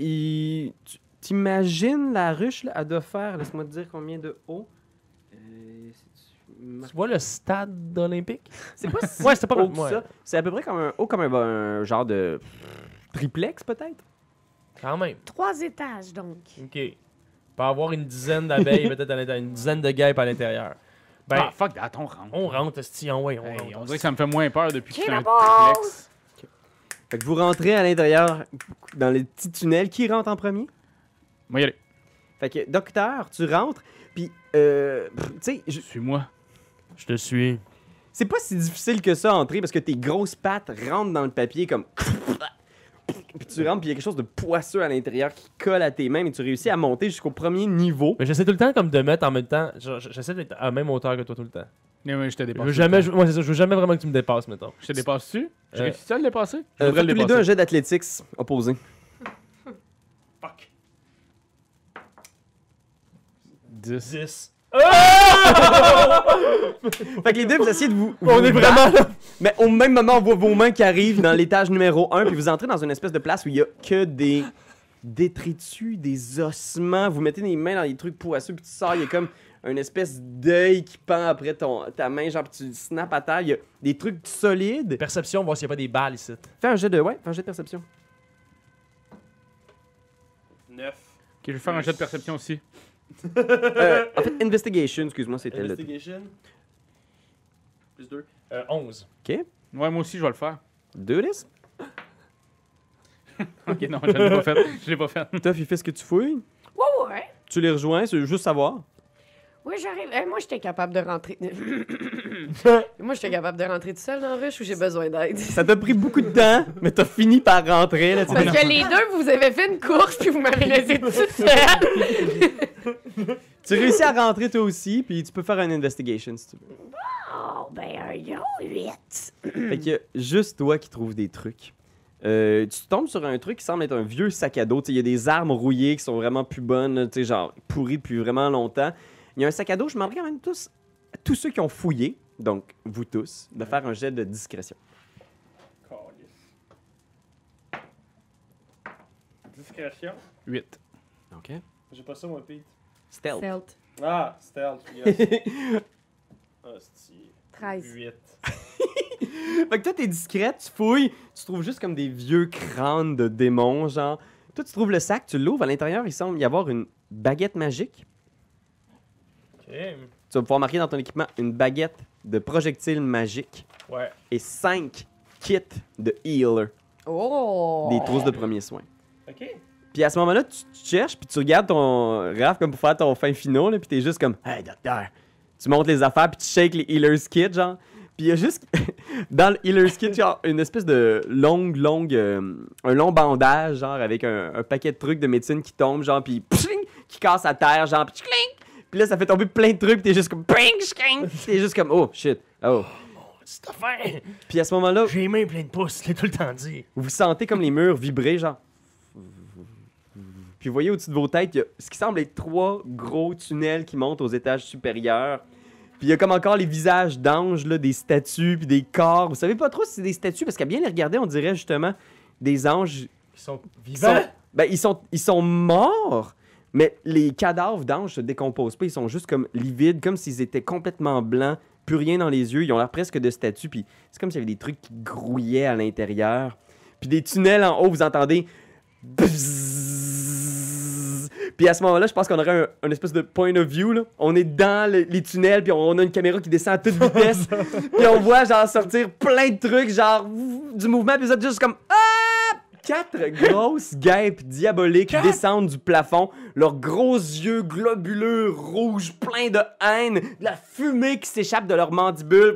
T'imagines la ruche, là, elle doit faire, laisse-moi te dire combien de haut. Tu vois le stade olympique? C'est pas si Ouais, c'était pas haut mal, que ouais. ça. C'est à peu près comme un genre de triplex, peut-être? Quand même. 3 étages, donc. OK. Il peut avoir une dizaine d'abeilles, peut-être à l'intérieur, une dizaine de guêpes à l'intérieur. Ben, Ah, fuck that, on rentre. on rentre, esti, on Hey, rentre. on dirait que ça me fait moins peur depuis que c'est un Cannibals! triplex. Fait que vous rentrez à l'intérieur dans les petits tunnels. Qui rentre en premier? Moi, y aller. Fait que, docteur, tu rentres, puis, tu sais, Suis-moi. Je te suis. c'est pas si difficile que ça à entrer parce que tes grosses pattes rentrent dans le papier comme. Puis tu rentres, puis il y a quelque chose de poisseux à l'intérieur qui colle à tes mains, et tu réussis à monter jusqu'au premier niveau. Mais j'essaie tout le temps comme de mettre en même temps. J'essaie d'être à la même hauteur que toi tout le temps. Mais je te Je dépasse. veux jamais, moi, c'est ça, je veux jamais vraiment que tu me dépasses, mettons. Je te dépasse-tu? Je Euh, réussis à le dépasser? Je voudrais Faites le tous les deux un dépasser. jet d'athlétiques opposé. Fuck. 10. 10. Fait que les deux, vous essayez de vous. On vous est battre, vraiment là. Mais au même moment, on voit vos mains qui arrivent dans l'étage numéro 1, puis vous entrez dans une espèce de place où il y a que des détritus, des ossements. Vous mettez les mains dans des trucs poisseux, puis tu sors, il y a comme une espèce d'œil qui pend après ta main, genre, puis tu le snaps à terre. Il y a des trucs solides. Perception, voir s'il n'y a pas des balles ici. Fais un jet de, ouais, fais un jet de perception. 9. Ok, je vais faire un jet de perception aussi. En fait, investigation, excuse-moi, c'était le. Investigation. Plus 2. 11. Ouais, moi aussi, je vais le faire. 2 10. Ok, non, je l'ai pas fait. Je l'ai pas fait. Toff, il fait ce que tu fouilles. Ouais. Tu les rejoins, c'est juste savoir. Oui, j'arrive. Moi, j'étais capable de rentrer. Moi, j'étais capable de rentrer tout seul dans la ruche ou j'ai besoin d'aide? Ça t'a pris beaucoup de temps, mais t'as fini par rentrer. Là, tu Parce que les deux, vous avez fait une course puis vous m'avez laissé toute seule. Tu réussis à rentrer toi aussi, puis tu peux faire un investigation si tu veux. Oh, ben, un gros 8. Fait qu'il y a juste toi qui trouves des trucs. Tu tombes sur un truc qui semble être un vieux sac à dos. Tu sais, il y a des armes rouillées qui sont vraiment plus bonnes, là, tu sais, genre pourries depuis vraiment longtemps. Il y a un sac à dos, je demanderais quand même tous ceux qui ont fouillé, donc vous tous, de faire un jet de discrétion. Discrétion. 8. OK. J'ai pas ça, moi, Pete. Stealth. Stealth. Ah, stealth, yes. Hostie. 13. 8. Fait que toi, t'es discrète, tu fouilles, tu trouves juste comme des vieux crânes de démons, genre. Toi, tu trouves le sac, tu l'ouvres, à l'intérieur, il semble y avoir une baguette magique. Ok. Tu vas pouvoir marquer dans ton équipement une baguette de projectiles magiques Ouais. et 5 kits de healer, Oh! des trousses de premiers soins. Ok. Puis à ce moment-là, tu cherches, puis tu regardes ton Raph comme pour faire ton fin finaux, là, puis t'es juste comme « Hey, docteur! » Tu montes les affaires, puis tu shakes les healer's kits, genre. Puis il y a juste, dans le healer's kit, genre, une espèce de un long bandage, genre, avec un paquet de trucs de médecine qui tombe, genre, puis qui casse à terre, genre, puis puis là, ça fait tomber plein de trucs, puis t'es juste comme t'es juste comme « Oh, shit! Oh! » C'est affaire. Puis à ce moment-là, J'ai les mains pleines de pouces, je l'ai tout le temps dit. vous sentez comme les murs vibrer, genre. Puis vous voyez au-dessus de vos têtes, il y a ce qui semble être 3 gros tunnels qui montent aux étages supérieurs. Puis il y a comme encore les visages d'anges, là, des statues, puis des corps. Vous savez pas trop si c'est des statues, parce qu'à bien les regarder, on dirait justement des anges. Ils sont qui vivants. ben, ils sont morts, mais les cadavres d'anges se décomposent pas. Ils sont juste comme livides, comme s'ils étaient complètement blancs, plus rien dans les yeux. Ils ont l'air presque de statues, puis c'est comme s'il y avait des trucs qui grouillaient à l'intérieur. Puis des tunnels en haut, vous entendez... Bzzz. Puis à ce moment-là, je pense qu'on aurait un espèce de point of view, là. On est dans les tunnels, puis on a une caméra qui descend à toute vitesse. Puis on voit genre sortir plein de trucs, genre du mouvement, puis vous êtes juste comme... Ah! 4 grosses guêpes diaboliques descendent du plafond, leurs gros yeux globuleux, rouges, pleins de haine, de la fumée qui s'échappe de leurs mandibules.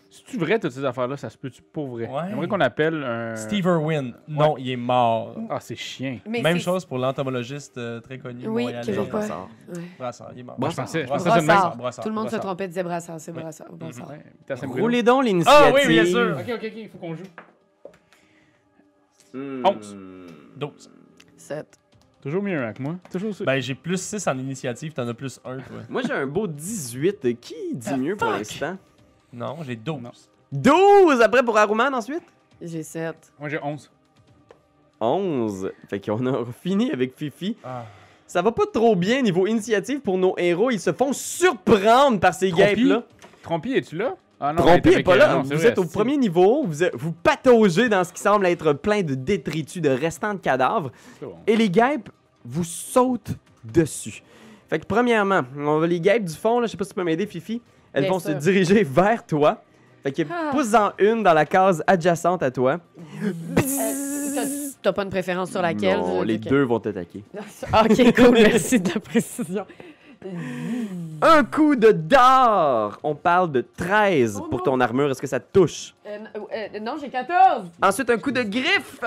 C'est-tu vrai, toutes ces affaires-là? Ça se peut-tu pour vrai? Ouais. J'aimerais qu'on appelle un... Steve Irwin. Non, il est mort. Ah, c'est chien. Mais Même c'est- chose pour l'entomologiste très connu. Oui, montréalais. que j'ai pas. Brassard. Ouais. Brassard, il est mort. Moi, je pensais... Brassard. c'est le même. Brassard. Tout le monde se Brassard. trompait, disait Brassard, c'est Brassard. Brassard. Ouais, t'as Saint-Bruno. Roulez donc l'initiative. Ah oui, bien sûr. Ok, il faut qu'on joue. 11. 12. 7. Toujours mieux avec moi. Toujours ça. Ben, j'ai plus 6 en initiative, t'en as plus 1, toi. Moi, j'ai un beau 18. Qui dit mieux pour l'instant? Non, j'ai 12. Non. 12 après pour Aruman ensuite? J'ai 7. Moi, j'ai 11. 11. Fait qu'on a fini avec Fifi. Ah. Ça va pas trop bien niveau initiative pour nos héros. Ils se font surprendre par ces guêpes-là. Trompi, es-tu là? Ah non, Trompi elle est est pas avec- là. non, c'est Vous vrai, êtes au c'est- premier niveau. Vous pataugez dans ce qui semble être plein de détritus, de restants de cadavres. c'est bon. Et les guêpes vous sautent dessus. Fait que premièrement, on va les guêpes du fond, là, je sais pas si tu peux m'aider, Fifi. Elles Bien vont sûr. se diriger vers toi. Fait que Ah. pousse-en une dans la case adjacente à toi. T'as pas une préférence sur laquelle? Non, les deux vont t'attaquer. Ok, cool, merci de la précision. Un coup de dard! On parle de 13 Oh pour non. ton armure. Est-ce que ça te touche? Non, j'ai 14! Ensuite, un coup de griffe!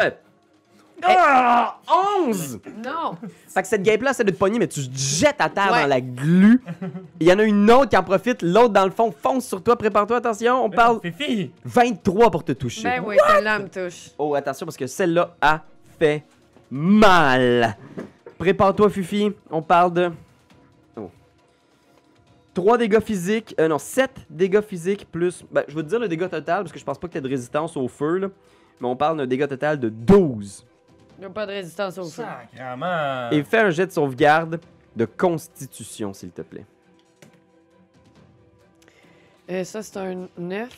Ah! 11! Non! Fait que cette guêpe-là, c'est de te pogner, mais tu te jettes à terre Ouais. dans la glu. Il y en a une autre qui en profite. L'autre, dans le fond, fonce sur toi. Prépare-toi, attention. On parle Fifi! 23 pour te toucher. Ben oui, celle-là me touche. Oh, attention, parce que celle-là a fait mal. Prépare-toi, Fifi. On parle de... 3 dégâts physiques. Non, 7 dégâts physiques plus... Ben, je vais te dire le dégât total, parce que je pense pas que t'aies de résistance au feu, là. Mais on parle d'un dégât total de 12. Il a pas de résistance au feu. Sacrement! Et fais un jet de sauvegarde de constitution, s'il te plaît. Ça, c'est un 9.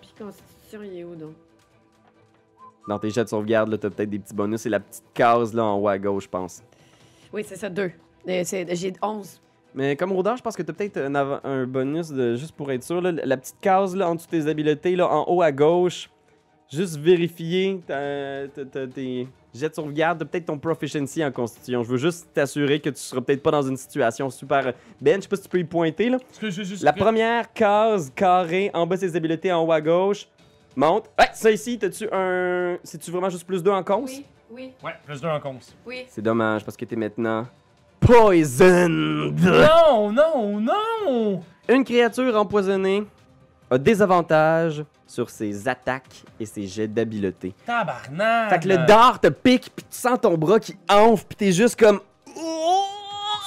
Puis Constitution, il est où, donc? Dans tes jets de sauvegarde, là, t'as peut-être des petits bonus. C'est la petite case, là, en haut à gauche, je pense. Oui, c'est ça, 2. J'ai 11. Mais comme Rodin, je pense que t'as peut-être un bonus, de, juste pour être sûr, là, la petite case, là, en dessous de tes habiletés, là, en haut à gauche. Juste vérifier tes jets de sauvegarde, t'as peut-être ton proficiency en constitution. Je veux juste t'assurer que tu seras peut-être pas dans une situation super... Ben, je sais pas si tu peux y pointer, là. La première case carrée en bas de tes habiletés en haut à gauche. Monte. Ouais, ça ici, t'as-tu un... C'est-tu vraiment juste plus 2 en cons? Oui, Ouais, plus 2 en cons. oui. C'est dommage, parce que t'es maintenant... Poisoned! Non, non, non! Une créature empoisonnée a des avantages sur ses attaques et ses jets d'habileté. Tabarnak! Fait que le dard te pique, puis tu sens ton bras qui enfle, puis t'es juste comme...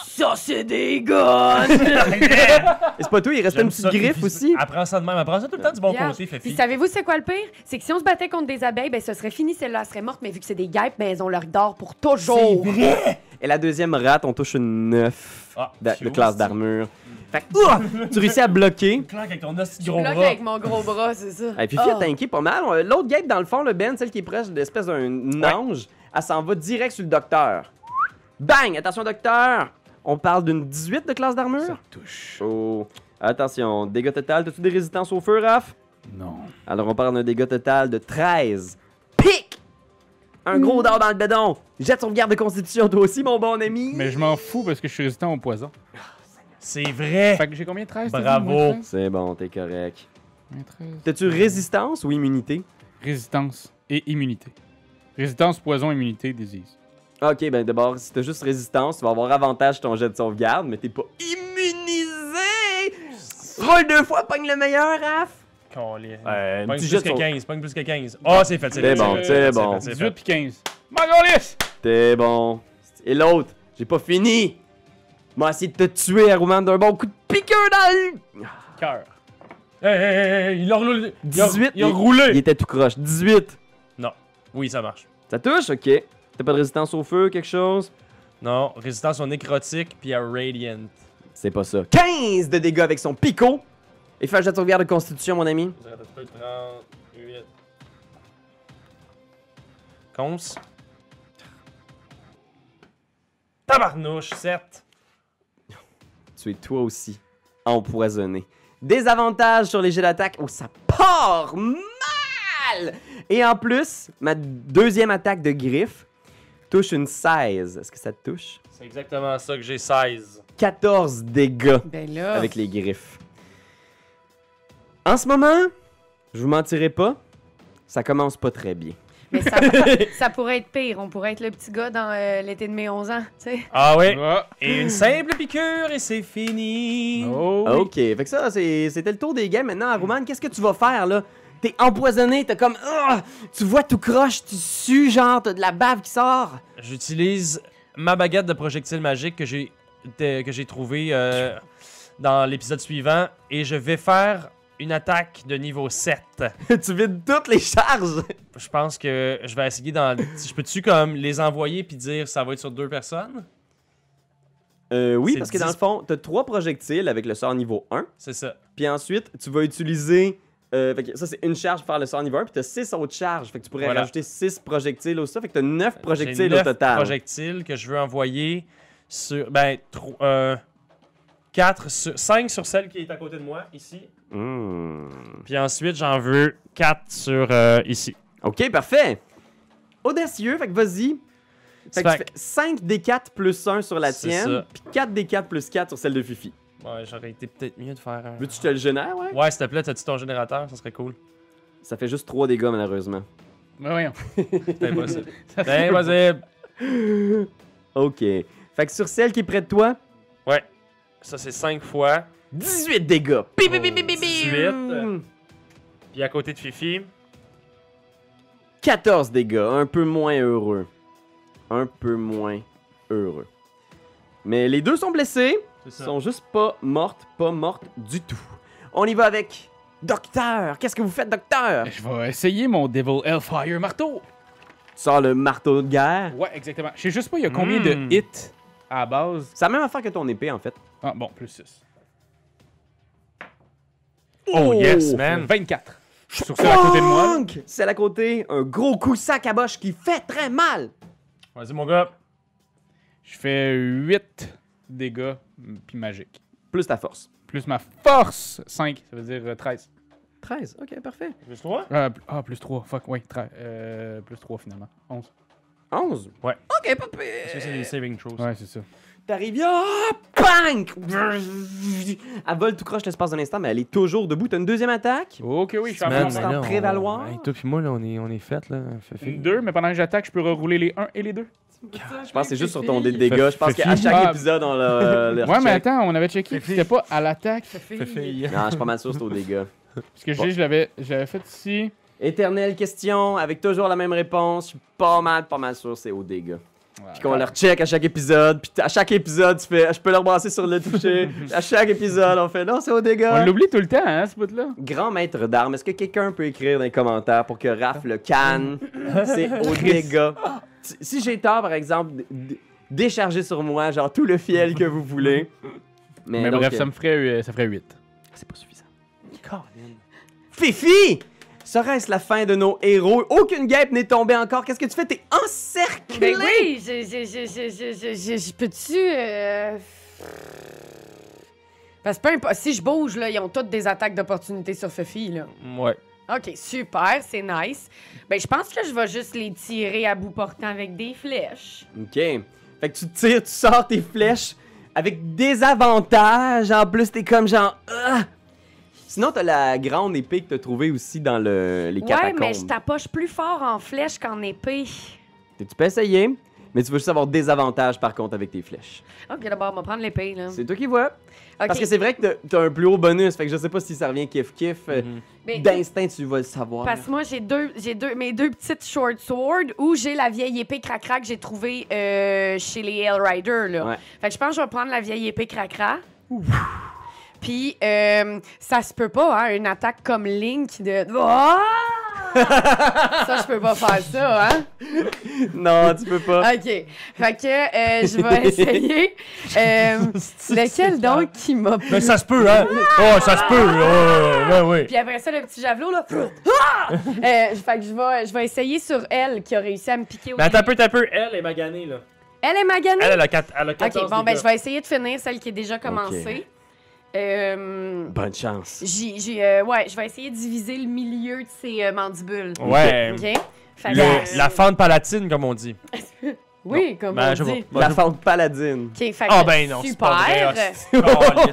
Ça, c'est des guns! Et c'est pas tout, il restait une petite griffe aussi. Apprends ça de même. Apprends ça tout le temps du bon Vierge. côté, Puis Fifi. savez-vous c'est quoi le pire? C'est que si on se battait contre des abeilles, ben ce serait fini, celle-là elle serait morte, mais vu que c'est des guêpes, ben elles ont leur d'or pour toujours. Et la deuxième rate, on touche une 9 Ah, de classe d'armure. Fait que, tu réussis à bloquer. Claque avec ton hostie de Je gros bloque bras. avec mon gros bras, c'est ça. Et puis Fifi a tanké pas mal. L'autre guêpe dans le fond, le Ben, celle qui est proche de l'espèce d'un ange, elle s'en va direct sur le docteur. Bang! Attention, docteur! On parle d'une 18 de classe d'armure? Ça touche. Oh. Attention, dégâts total. T'as-tu des résistances au feu, Raph? Non. Alors, on parle d'un dégât total de 13. Pic! Un gros dard dans le bédon. Jette sauvegarde de constitution, toi aussi, mon bon ami. Mais je m'en fous parce que je suis résistant au poison. C'est vrai! Fait que j'ai combien? 13? t'as dit? Bravo. Moins 13? C'est bon, t'es correct. Moins 13. T'as-tu résistance ou immunité? Résistance et immunité. Résistance, poison, immunité, disease. Ok, ben d'abord, si t'as juste résistance, tu vas avoir avantage sur ton jet de sauvegarde, mais t'es pas immunisé! Roule 2 fois, pogne le meilleur, Raph! Collier. Un Pogne petit plus jet de que sauve- 15. Pogne plus que 15. Ah, c'est fait, c'est C'est fait. bon, fait, c'est fait, bon. fait, c'est 18 fait. puis 15. Magolis! T'es bon. Et l'autre, j'ai pas fini! Moi, essayer de te tuer, Aruman, d'un bon coup de piqueur dans le... Cœur. Hey, il a roulé. 18, Il a roulé. Il était tout croche. 18. Oui, ça marche. Ça touche? Ok. T'as pas de résistance au feu, quelque chose? Non, résistance au nécrotique puis à Radiant. C'est pas ça. 15 de dégâts avec son picot! Et fais un jet de sauvegarde de constitution, mon ami. 38. Cons. Tabarnouche, 7. Tu es toi aussi empoisonné. Désavantage sur les jets d'attaque. Oh, ça part mal! Et en plus, ma deuxième attaque de griffe touche une 16. Est-ce que ça te touche? C'est exactement ça que j'ai 16. 14 dégâts Ben là. avec les griffes. En ce moment, je vous mentirai pas, ça commence pas très bien. Mais ça pourrait être pire. On pourrait être le petit gars dans l'été de mes 11 ans, tu sais. Ah oui. Ah. Et une simple piqûre et c'est fini. Oh, oui. Ok, fait que ça, c'était le tour des games. Maintenant, Aruman, qu'est-ce que tu vas faire, là? T'es empoisonné, t'as comme... tu vois tout croche, tu sues, genre, t'as de la bave qui sort. J'utilise ma baguette de projectile magique que j'ai trouvée dans l'épisode suivant et je vais faire une attaque de niveau 7. Tu vides toutes les charges. Je pense que je vais essayer je peux-tu comme les envoyer puis dire ça va être sur 2 personnes? Oui, C'est parce que dans le 10. fond, t'as 3 projectiles avec le sort niveau 1. C'est ça. Puis ensuite, tu vas utiliser... fait que ça, c'est une charge pour faire le sort niveau 1. Puis t'as 6 autres charges. Fait que tu pourrais Voilà. rajouter 6 projectiles au ça. Fait que t'as 9 J'ai projectiles 9 au total. projectiles que je veux envoyer sur... 5 sur celle qui est à côté de moi, ici. Puis ensuite, j'en veux 4 sur ici. OK, parfait. Audacieux, fait que vas-y. Fait que tu Fait fais 5 D4 plus 1 sur la C'est tienne, ça. puis 4 D4 plus 4 sur celle de Fifi. Ouais, j'aurais été peut-être mieux de faire un... Veux-tu que je te le génère, ouais? Ouais, s'il te plaît, t'as-tu ton générateur? Ça serait cool. Ça fait juste 3 dégâts, malheureusement. Mais voyons. C'est impossible. C'est impossible. OK. Fait que sur celle qui est près de toi, Ouais. Ça, c'est 5 fois. 18 dégâts. Bim, bim, bim, bim, bim, 18. Puis à côté de Fifi, 14 dégâts, un peu moins heureux. Un peu moins heureux. Mais les deux sont blessés. c'est ça. Sont juste pas mortes du tout. On y va avec Docteur. Qu'est-ce que vous faites, Docteur? Je vais essayer mon Devil Hellfire marteau. Tu sors le marteau de guerre. Ouais, exactement. Je sais juste pas, il y a combien de hits à la base. C'est la même affaire que ton épée, en fait. Ah, bon, plus 6. Oh yes, man. 24. Sur celle à côté de moi. là. Bonk! Celle à côté, un gros coup sac à boche qui fait très mal. Vas-y, mon gars. Je fais 8 dégâts, puis magique. Plus ta force. Plus ma force, 5, ça veut dire 13. 13, ok, parfait. Plus 3? Plus 3, fuck, ouais, plus 3 finalement. 11. 11? Ouais. Ok, pas pire. Est-ce que c'est des saving throws? Ouais, c'est ça. T'arrives, bang! Elle vole tout croche l'espace d'un instant, mais elle est toujours debout. T'as une deuxième attaque? Ok, oui, je suis en Man, train mais là, prévaloir. Hey, toi pis moi, là, on est fait, là. Une 2, mais pendant que j'attaque, je peux rerouler les 1 et les 2. Je pense que c'est juste sur ton dé de dégâts. Je pense qu'à chaque Ah. épisode, on le Ouais, mais recheck. attends, on avait checké, puis c'était pas à l'attaque. Non, je suis pas mal sûr que c'est aux dégâts. Parce que je l'avais fait ici. Éternelle question, avec toujours la même réponse. Je suis pas mal sûr que c'est aux dégâts. Puis qu'on le recheck à chaque épisode. Puis à chaque épisode, tu fais, je peux le rebrasser sur le toucher. À chaque épisode, on fait, non, c'est aux dégâts. On l'oublie tout le temps, hein, ce bout-là. Grand maître d'armes, est-ce que quelqu'un peut écrire dans les commentaires pour que Raph le canne? C'est aux dégâts. Si j'ai tort, par exemple, déchargez sur moi, genre tout le fiel que vous voulez. Mais donc, bref, ça ferait 8. c'est pas suffisant. Fifi! Serait-ce la fin de nos héros? Aucune guêpe n'est tombée encore. Qu'est-ce que tu fais? T'es encerclé! Ben oui, je peux-tu... Parce que peu importe, si je bouge, là, ils ont toutes des attaques d'opportunité sur Fifi, là. Ouais. OK, super, c'est nice. Ben, je pense que je vais juste les tirer à bout portant avec des flèches. OK. Fait que tu tires, tu sors tes flèches avec des avantages. En plus, t'es comme genre... Ah! Sinon, t'as la grande épée que t'as trouvée aussi dans les catacombes. Ouais, mais je tapoche plus fort en flèche qu'en épée. Tu peux essayer, mais tu vas juste avoir des avantages par contre avec tes flèches. OK, d'abord, on va prendre l'épée, là. C'est toi qui vois. OK. Parce que c'est vrai que t'as un plus haut bonus, fait que je sais pas si ça revient kiff-kiff. Mais- D'instinct, tu vas le savoir. Parce que moi, j'ai mes deux petites short swords ou j'ai la vieille épée cracra que j'ai trouvée chez les Hellriders, là. Ouais. Fait que je pense que je vais prendre la vieille épée cracra. Puis, ça se peut pas, hein, une attaque comme Link de... Ah! Ça, je peux pas faire ça, hein? Non, tu peux pas. OK. Fait que je vais essayer. Lequel donc qui m'a... Mais ça se peut, hein? Oh, ça se peut! Ouais, ouais. Puis après ça, le petit javelot, là... Ah! Fait que je vais essayer sur elle qui a réussi à me piquer au Mais attends un peu, elle est maganée, là. Elle est maganée? Elle a 14 OK, bon, ben dégâts. je vais essayer de finir celle qui est déjà commencée. Bonne chance. Ouais, je vais essayer de diviser le milieu de ses mandibules. Ouais. OK? Fait que, La fente palatine, comme on dit. Oui, comme Ben, on je sais dit. pas. La fente paladine. OK, fait Ah que ben non, c'est super. pas vrai.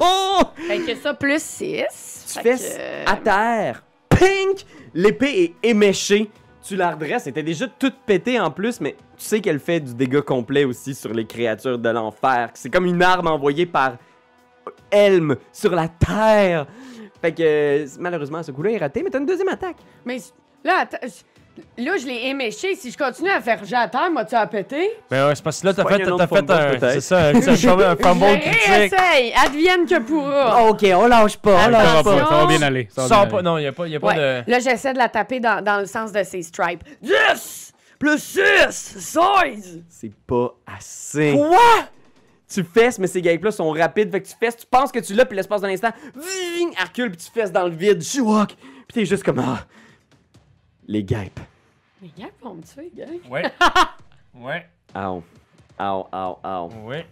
Oh, Fait que ça, plus 6. Tu fais à terre. Pink! L'épée est éméchée. Tu la redresses. Elle était déjà toute pétée en plus, mais tu sais qu'elle fait du dégât complet aussi sur les créatures de l'enfer. C'est comme une arme envoyée par Helm sur la terre. Fait que malheureusement, ce coup-là est raté, mais t'as une deuxième attaque. Mais là, là, je l'ai éméché. Si je continue à faire jet à terre, m'as-tu à péter? Ben ouais, c'est parce que là, t'as Pogne fait un autre fumble, un... peut-être. C'est ça, un fumble critique. Réessaye! Advienne que pourra! Ok, on lâche pas, on Ça lâche va pas. pas, ça va bien aller. Ça va Sans bien pas... aller. Non, y a pas Ouais. de... Là, j'essaie de la taper dans le sens de ses stripes. 10! Plus 6! 16! C'est pas assez. Quoi? Tu fesses, mais ces guêpes-là sont rapides. Fait que tu fesses, tu penses que tu l'as, puis l'espace d'un instant, elle recule, puis tu fesses dans le vide. Chouac! Puis t'es juste comme, ah. Les guêpes. Les gars vont me tuer, gars. Ouais. Ouais. Ow. Ow, ow, ow. Ouais.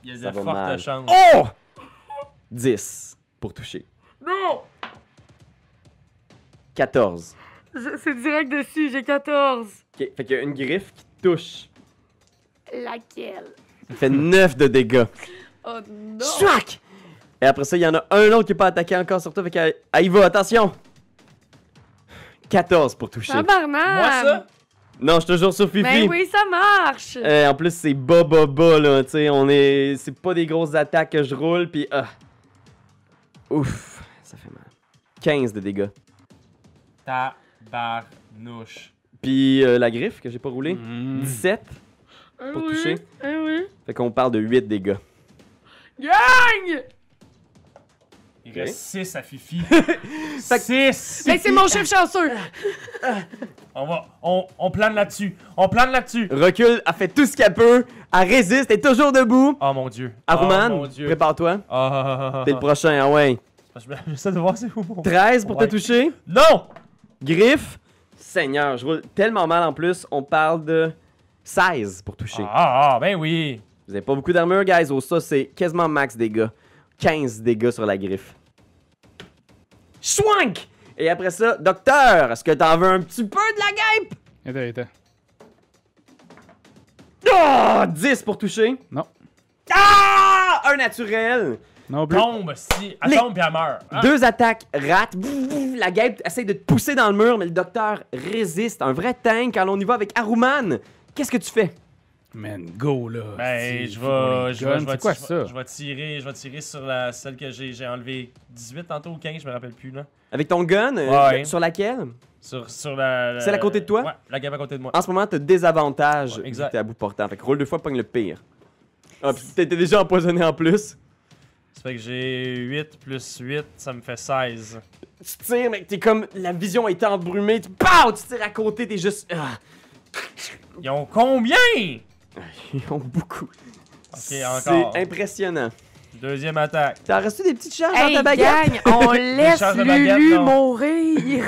Il y a Ça de va fortes mal. chances. Oh! 10 pour toucher. Non! 14. C'est direct dessus, j'ai 14. Ok, fait qu'il y a une griffe qui te touche. Laquelle? Ça fait 9 de dégâts. Oh non! Chouac! Et après ça, il y en a un autre qui n'est pas attaqué encore sur toi. Fait qu'elle elle y va, attention! 14 pour toucher. Tabarnak! Moi, ça? Non, je suis toujours sur Fifi. Ben oui, ça marche! En plus, c'est bas, là. Tu sais, on est. C'est pas des grosses attaques que je roule, pis. Ouf, ça fait mal. 15 de dégâts. Tabarnouche. Puis la griffe que j'ai pas roulé. Mm. 17 pour toucher. oui. Fait qu'on parle de 8 dégâts. Gang! Il reste 6 à Fifi. Fait que- 6! Ben, c'est mon chef chanceux! On plane là-dessus. On plane là-dessus. Recule, elle fait tout ce qu'elle peut. Elle résiste, elle est toujours debout. Oh mon dieu. Aruman, Oh mon dieu. prépare-toi. Ah. T'es le prochain, ah ouais. J'essaie de voir c'est où mon... 13 pour Ouais. te toucher. Non! Griffe. Seigneur, je roule tellement mal en plus. On parle de 16 pour toucher. Ben oui. Vous avez pas beaucoup d'armure, guys. Oh, ça, c'est quasiment max dégâts. 15 dégâts sur la griffe. Schwank! Et après ça, docteur, est-ce que t'en veux un petit peu de la guêpe? Attends. Oh! 10 pour toucher. Non. Ah! Un naturel. Non plus. Tombe, si. Elle Les- tombe puis elle meurt. Hein? 2 attaques ratent. La guêpe essaie de te pousser dans le mur, mais le docteur résiste. Un vrai tank. Alors on y va avec Aruman. Qu'est-ce que tu fais? Man, go là. Ben, C'est je fou pour les vais. guns. C'est quoi ça? Je vais tirer sur celle que j'ai enlevée 18 tantôt ou 15, je me rappelle plus là. Avec ton gun, Ouais. sur laquelle? Sur la. Celle à côté de toi? Ouais, la gamme à côté de moi. En ce moment, t'as désavantage Ouais, vu exact. que t'es à bout portant. Fait que roule 2 fois, pogne le pire. Ah, pis t'étais déjà empoisonné en plus. Ça fait que j'ai 8 plus 8, ça me fait 16. Tu tires, mais t'es comme. La vision est embrumée. Tu tires à côté, t'es juste. Ah. Ils ont combien? Ils ont beaucoup. Ok, encore. C'est impressionnant. Deuxième attaque. T'as reçu des petites charges Hey, dans ta baguette? gang, on laisse charges de baguette, Lulu non. mourir!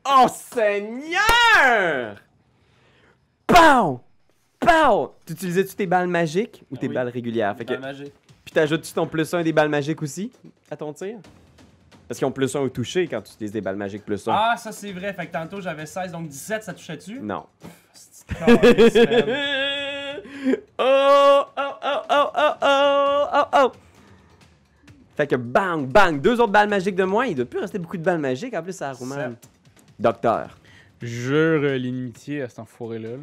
Oh Seigneur! Pow! Pow! T'utilisais-tu tes balles magiques ou tes oui. balles régulières? Fait que, Magique. puis t'ajoutes-tu ton +1 des balles magiques aussi à ton tir? Parce qu'ils ont +1 au toucher quand tu utilises des balles magiques +1. Ah, ça c'est vrai. Fait que tantôt j'avais 16, donc 17, ça touchait-tu? Non. C'est Oh! Oh! Oh! Oh! Oh! Oh! Oh! Oh! Fait que bang! Bang! 2 autres balles magiques de moins. Il doit plus rester beaucoup de balles magiques. En plus, ça Roman. Docteur. Jure l'inimitié à cet enfoiré-là. Là.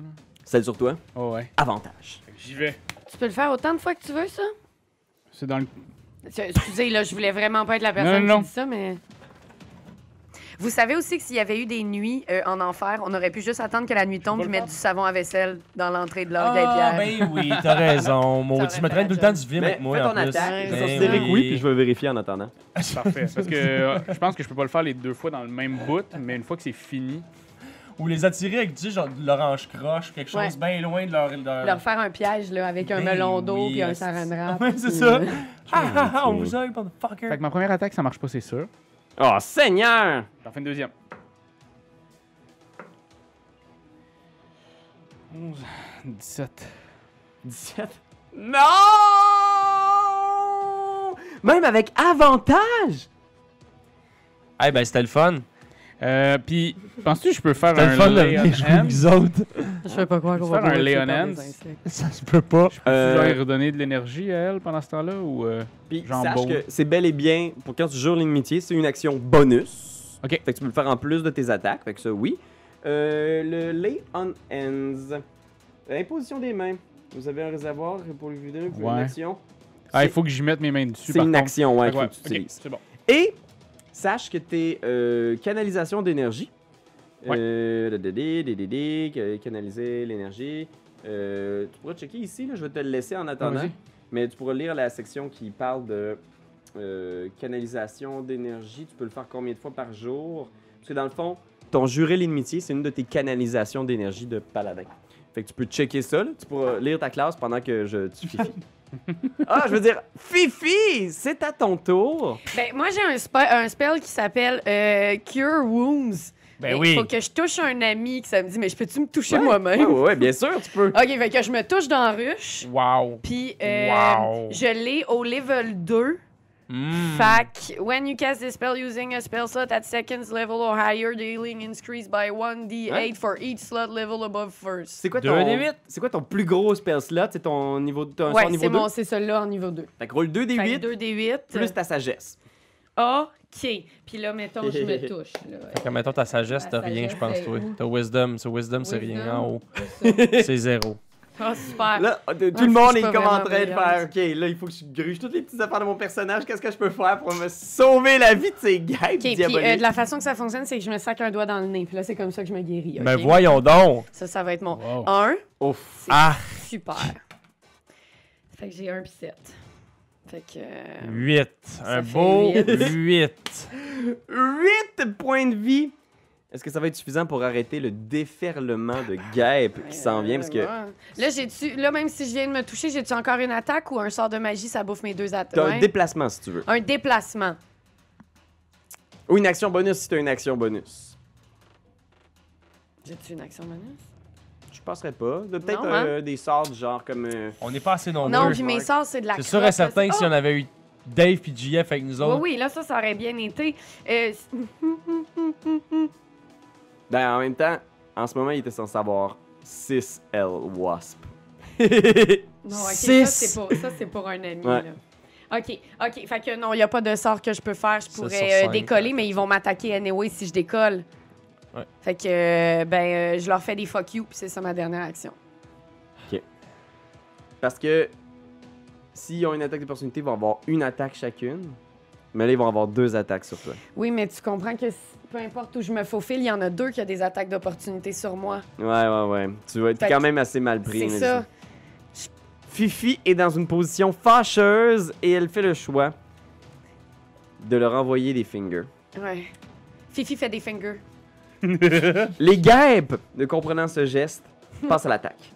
Celle sur toi. Oh ouais. Avantage. Fait que j'y vais. Tu peux le faire autant de fois que tu veux, ça? C'est dans le. Excusez, là, je voulais vraiment pas être la personne Non. qui dit ça, mais... Vous savez aussi que s'il y avait eu des nuits en enfer, on aurait pu juste attendre que la nuit tombe et mettre du savon à vaisselle dans l'entrée de l'orgue des Ah, pierres. ben oui, t'as raison. Maudit, je me traîne tout le temps du vim Mais avec moi fais en ton plus. attaque. Je vais Ben considérer que oui. oui, puis je vais vérifier en attendant. Parfait. Parce que je pense que je peux pas le faire les 2 fois dans le même bout, mais une fois que c'est fini. Ou les attirer avec, tu sais, genre de l'orange croche, quelque chose Ouais. bien loin de leur... Leur faire un piège, là, avec un Ben melon d'eau oui, puis un c'est- saran wrap. Ouais, c'est puis, ça. euh, On vous aime, motherfucker. Fait que ma première attaque, ça marche pas, c'est sûr. Oh Seigneur! J'en fais une deuxième. 11, 17. 17. Non! Même avec avantage! Eh ben, c'était le fun. Puis, penses-tu que je peux faire C'était le un fun de Leon venir jouer avec Hand? vous autres. Je sais pas quoi qu'on Faire va un pouvoir tuer Leon par Hands. des insectes. Ça se peut pas. Tu vas redonner de l'énergie à elle pendant ce temps-là ou Puis Genre sache beau. que c'est bel et bien, pour quand tu jures l'inimitié, c'est une action bonus. Ok. Fait que tu peux le faire en plus de tes attaques, fait que ça, oui. Le Lay on Hands. Imposition des mains. Vous avez un réservoir pour le vider, puis une Ouais. action. Ah, il faut que j'y mette mes mains dessus. C'est par une contre. action, ouais, Fait qu'il que faut que tu ok, utilises. c'est bon. Et sache que tes canalisation d'énergie. Ouais. Canaliser l'énergie. Tu pourras checker ici, là, je vais te le laisser en attendant. vas-y. Mais tu pourras lire la section qui parle de canalisation d'énergie. Tu peux le faire combien de fois par jour? Parce que dans le fond, ton jurer l'inimitié, c'est une de tes canalisations d'énergie de paladin. Fait que tu peux checker ça, là. Tu pourras lire ta classe pendant que tu Fifi. Ah, je veux dire, Fifi, c'est à ton tour. Ben, moi, j'ai un spell qui s'appelle Cure Wounds. Ben Il oui. faut que je touche un ami qui ça me dit, mais je peux-tu me toucher Ouais. moi-même? Ouais, bien sûr, tu peux. OK, fait que je me touche dans la ruche. Wow. Puis, Wow. je l'ai au level 2. Fait que, when you cast this spell using a spell slot at second level or higher, the healing increase by 1d8 Ouais. for each slot level above first. C'est quoi, 2d8? c'est quoi ton plus gros spell slot? C'est ton niveau, ton Ouais, sort niveau 2? c'est celui-là en niveau 2. Fait que roule Fait 2d8 que 2d8. plus ta sagesse. OK. Puis là, mettons, je me touche. Là. Fait que mettons ta sagesse, t'as Ma rien, je sagesse, pense, c'est toi. où? T'as wisdom. Ça, wisdom, c'est rien Wisdom, en haut. c'est ça. C'est 0. Ah, super. Là, tout je le suis monde pas est comme en vraiment train de brillante. faire OK, là, il faut que je gruge toutes les petites affaires de mon personnage. Qu'est-ce que je peux faire pour me sauver la vie de ces guêpes OK, puis diaboliques? de la façon que ça fonctionne, c'est que je me sac un doigt dans le nez. Puis là, c'est comme ça que je me guéris. Ben OK? voyons donc. Ça va être mon Wow. 1. Ouf. Ah, Super. Fait que j'ai 1 puis 7. Fait que... 8. Un fait beau 8. 8. 8 points de vie. Est-ce que ça va être suffisant pour arrêter le déferlement de guêpes qui s'en vient? Parce que Là, même si je viens de me toucher, j'ai-tu encore une attaque ou un sort de magie, ça bouffe mes 2 attaques? t'as un déplacement si tu veux. Un déplacement. Ou une action bonus si t'as une action bonus. J'ai-tu une action bonus? Je penserais pas. T'as peut-être Non, hein? des sorts du genre comme... On n'est pas assez nombreux. Non, puis mes ouais. sorts, c'est de la C'est sûr crotte, et certain là. que si on avait eu Dave et JF avec nous Oui, autres. oui, là, ça aurait bien été. Ben, en même temps, en ce moment, il était censé avoir 6 L Wasp. Non, OK, Six. ça, c'est pour un ami, Ouais. là. OK. Fait que non, il n'y a pas de sort que je peux faire. Je sur pourrais cinq. décoller, mais ils vont m'attaquer anyway si je décolle. Ouais. Fait que, je leur fais des fuck you, puis c'est ça ma dernière action. Parce que s'ils ont une attaque d'opportunité, ils vont avoir une attaque chacune. Mais là, ils vont avoir 2 attaques sur toi. Oui, mais tu comprends que peu importe où je me faufile, il y en a 2 qui ont des attaques d'opportunité sur moi. Ouais. Tu vas être Fait quand que même assez mal pris. C'est Mélissa. ça. Fifi est dans une position fâcheuse et elle fait le choix de leur envoyer des fingers. Ouais. Fifi fait des fingers. Les guêpes, ne comprenant ce geste, passent à l'attaque.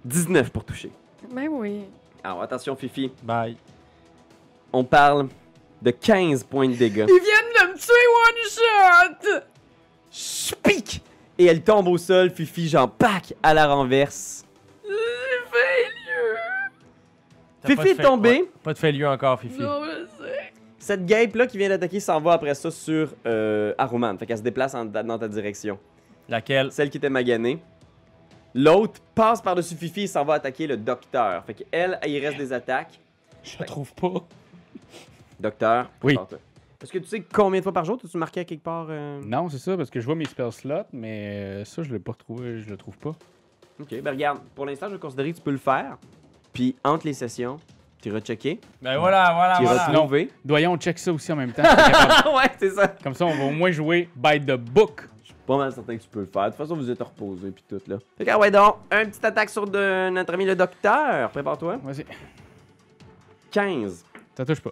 19 pour toucher. Ben oui. Alors attention Fifi, Bye. on parle de 15 points de dégâts. Ils viennent de me tuer one shot! Spic! Et elle tombe au sol, Fifi, genre, pack à la renverse. J'ai faillieux. Fifi est tombée. Pas de failure encore, Fifi. Non, je sais. Cette guêpe-là qui vient d'attaquer s'en va après ça sur Aruman. Fait qu'elle se déplace dans ta direction. Laquelle? Celle qui était maganée. L'autre passe par-dessus Fifi et s'en va attaquer le docteur. Fait qu'elle, il reste des attaques. Je la trouve pas. Docteur, Oui. prépare-toi. Est-ce que tu sais combien de fois par jour t'as-tu marqué à quelque part? Non, c'est ça, parce que je vois mes spell slots, mais ça, je l'ai pas retrouvé, je le trouve pas. Ok, ben regarde, pour l'instant, je vais considérer que tu peux le faire. Puis entre les sessions, tu iras checker, Ben voilà. tu iras trouver. Doyon, on check ça aussi en même temps. c'est capable. Ouais, c'est ça. Comme ça, on va au moins jouer by the book. Je suis pas mal certain que tu peux le faire. De toute façon, vous êtes reposé puis tout là. Fait que, ah ouais, donc, un petit attaque sur notre ami le docteur. Prépare-toi. Vas-y. 15, Ça touche pas.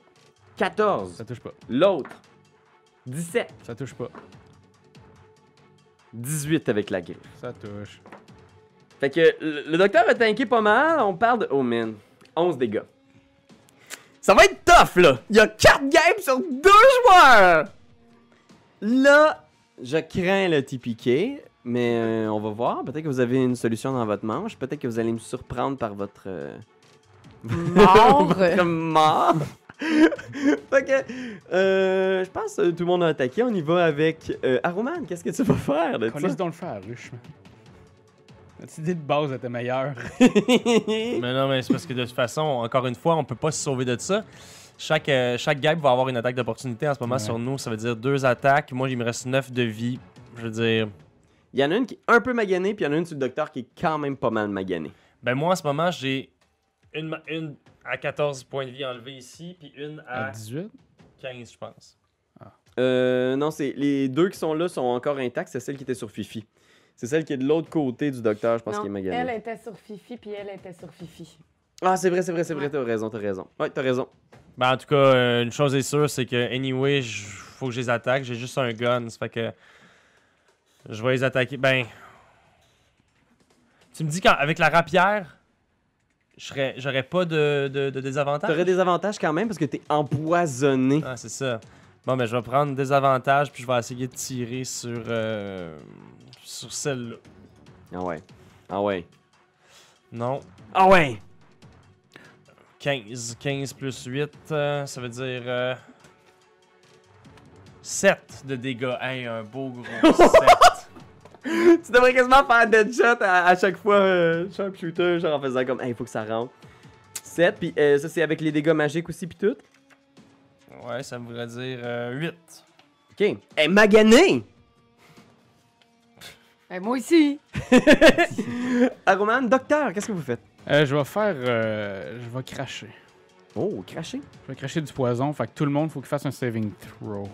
14, Ça touche pas. l'autre, 17, Ça touche pas. 18 avec la griffe. Ça touche. Fait que le docteur a tanké pas mal. On parle de. Oh man, 11 dégâts. Ça va être tough là! Il y a 4 games sur 2 joueurs! Là, je crains le TPK, mais on va voir. Peut-être que vous avez une solution dans votre manche. Peut-être que vous allez me surprendre par votre. Mort. votre mort. Fait que. Je pense que tout le monde a attaqué. On y va avec. Aruman, qu'est-ce que tu vas faire de Laisse ça? donc le faire, ruche. Notre idée de base était meilleure. Mais non, mais c'est parce que de toute façon, encore une fois, on peut pas se sauver de ça. Chaque gap va avoir une attaque d'opportunité en ce moment Ouais. sur nous. Ça veut dire 2 attaques. Moi, il me reste 9 de vie. Je veux dire. Il y en a une qui est un peu maganée, puis il y en a une sur le docteur qui est quand même pas mal maganée. Ben moi, en ce moment, j'ai une à 14 points de vie enlevée ici, puis une À à 18? 15, je pense. Non, c'est les deux qui sont là sont encore intacts, c'est celle qui était sur Fifi. C'est celle qui est de l'autre côté du docteur, je pense, qui est Non, maganée. elle était sur Fifi, puis elle était sur Fifi. Ah, c'est vrai, Ouais. t'as raison. Ouais, t'as raison. Ben en tout cas, une chose est sûre, c'est que anyway, faut que je les attaque. J'ai juste un gun, ça fait que je vais les attaquer. Ben, tu Tu me dis qu'avec la rapière, j'aurais pas de désavantage? T'aurais des avantages quand même parce que t'es empoisonné. Ah, c'est ça. Bon, ben, je vais prendre des avantages, puis je vais essayer de tirer sur celle-là. Ah ouais. Ah ouais. Non. Ah ouais! 15. 15 plus 8, ça veut dire 7 de dégâts. Hey, un beau gros 7. Tu devrais quasiment faire deadshot à chaque fois, sharpshooter, genre en faisant comme, hey, faut que ça rentre. 7, puis ça c'est avec les dégâts magiques aussi, puis tout. Ouais, ça voudrait dire 8. Ok. Hey, magané! Ben, moi aussi. Aroman, docteur, qu'est-ce que vous faites? Je vais faire. Je vais cracher. Oh, cracher. Je vais cracher du poison, fait que tout le monde, faut qu'il fasse un saving throw.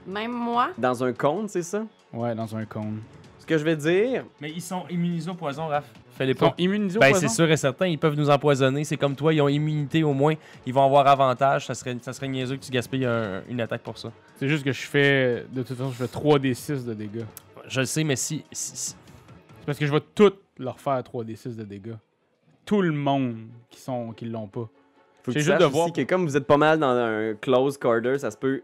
Même moi. Dans un cône, c'est ça? Ouais, dans un cône. Ce que je vais dire, Mais ils sont immunisés au poison, Raph. Fais-les Ils sont pas. immunisés au Ben, poison? c'est sûr et certain, ils peuvent nous empoisonner. C'est comme toi, ils ont immunité au moins. Ils vont avoir avantage. Ça serait niaiseux que tu gaspilles une attaque pour ça. C'est juste que je fais. De toute façon, je fais 3d6 de dégâts. Je le sais, mais si C'est parce que je vais tout leur faire 3d6 de dégâts. Tout le monde qui l'ont pas. faut que J'ai tu juste saches de aussi voir- que comme vous êtes pas mal dans un close quarter, ça se peut...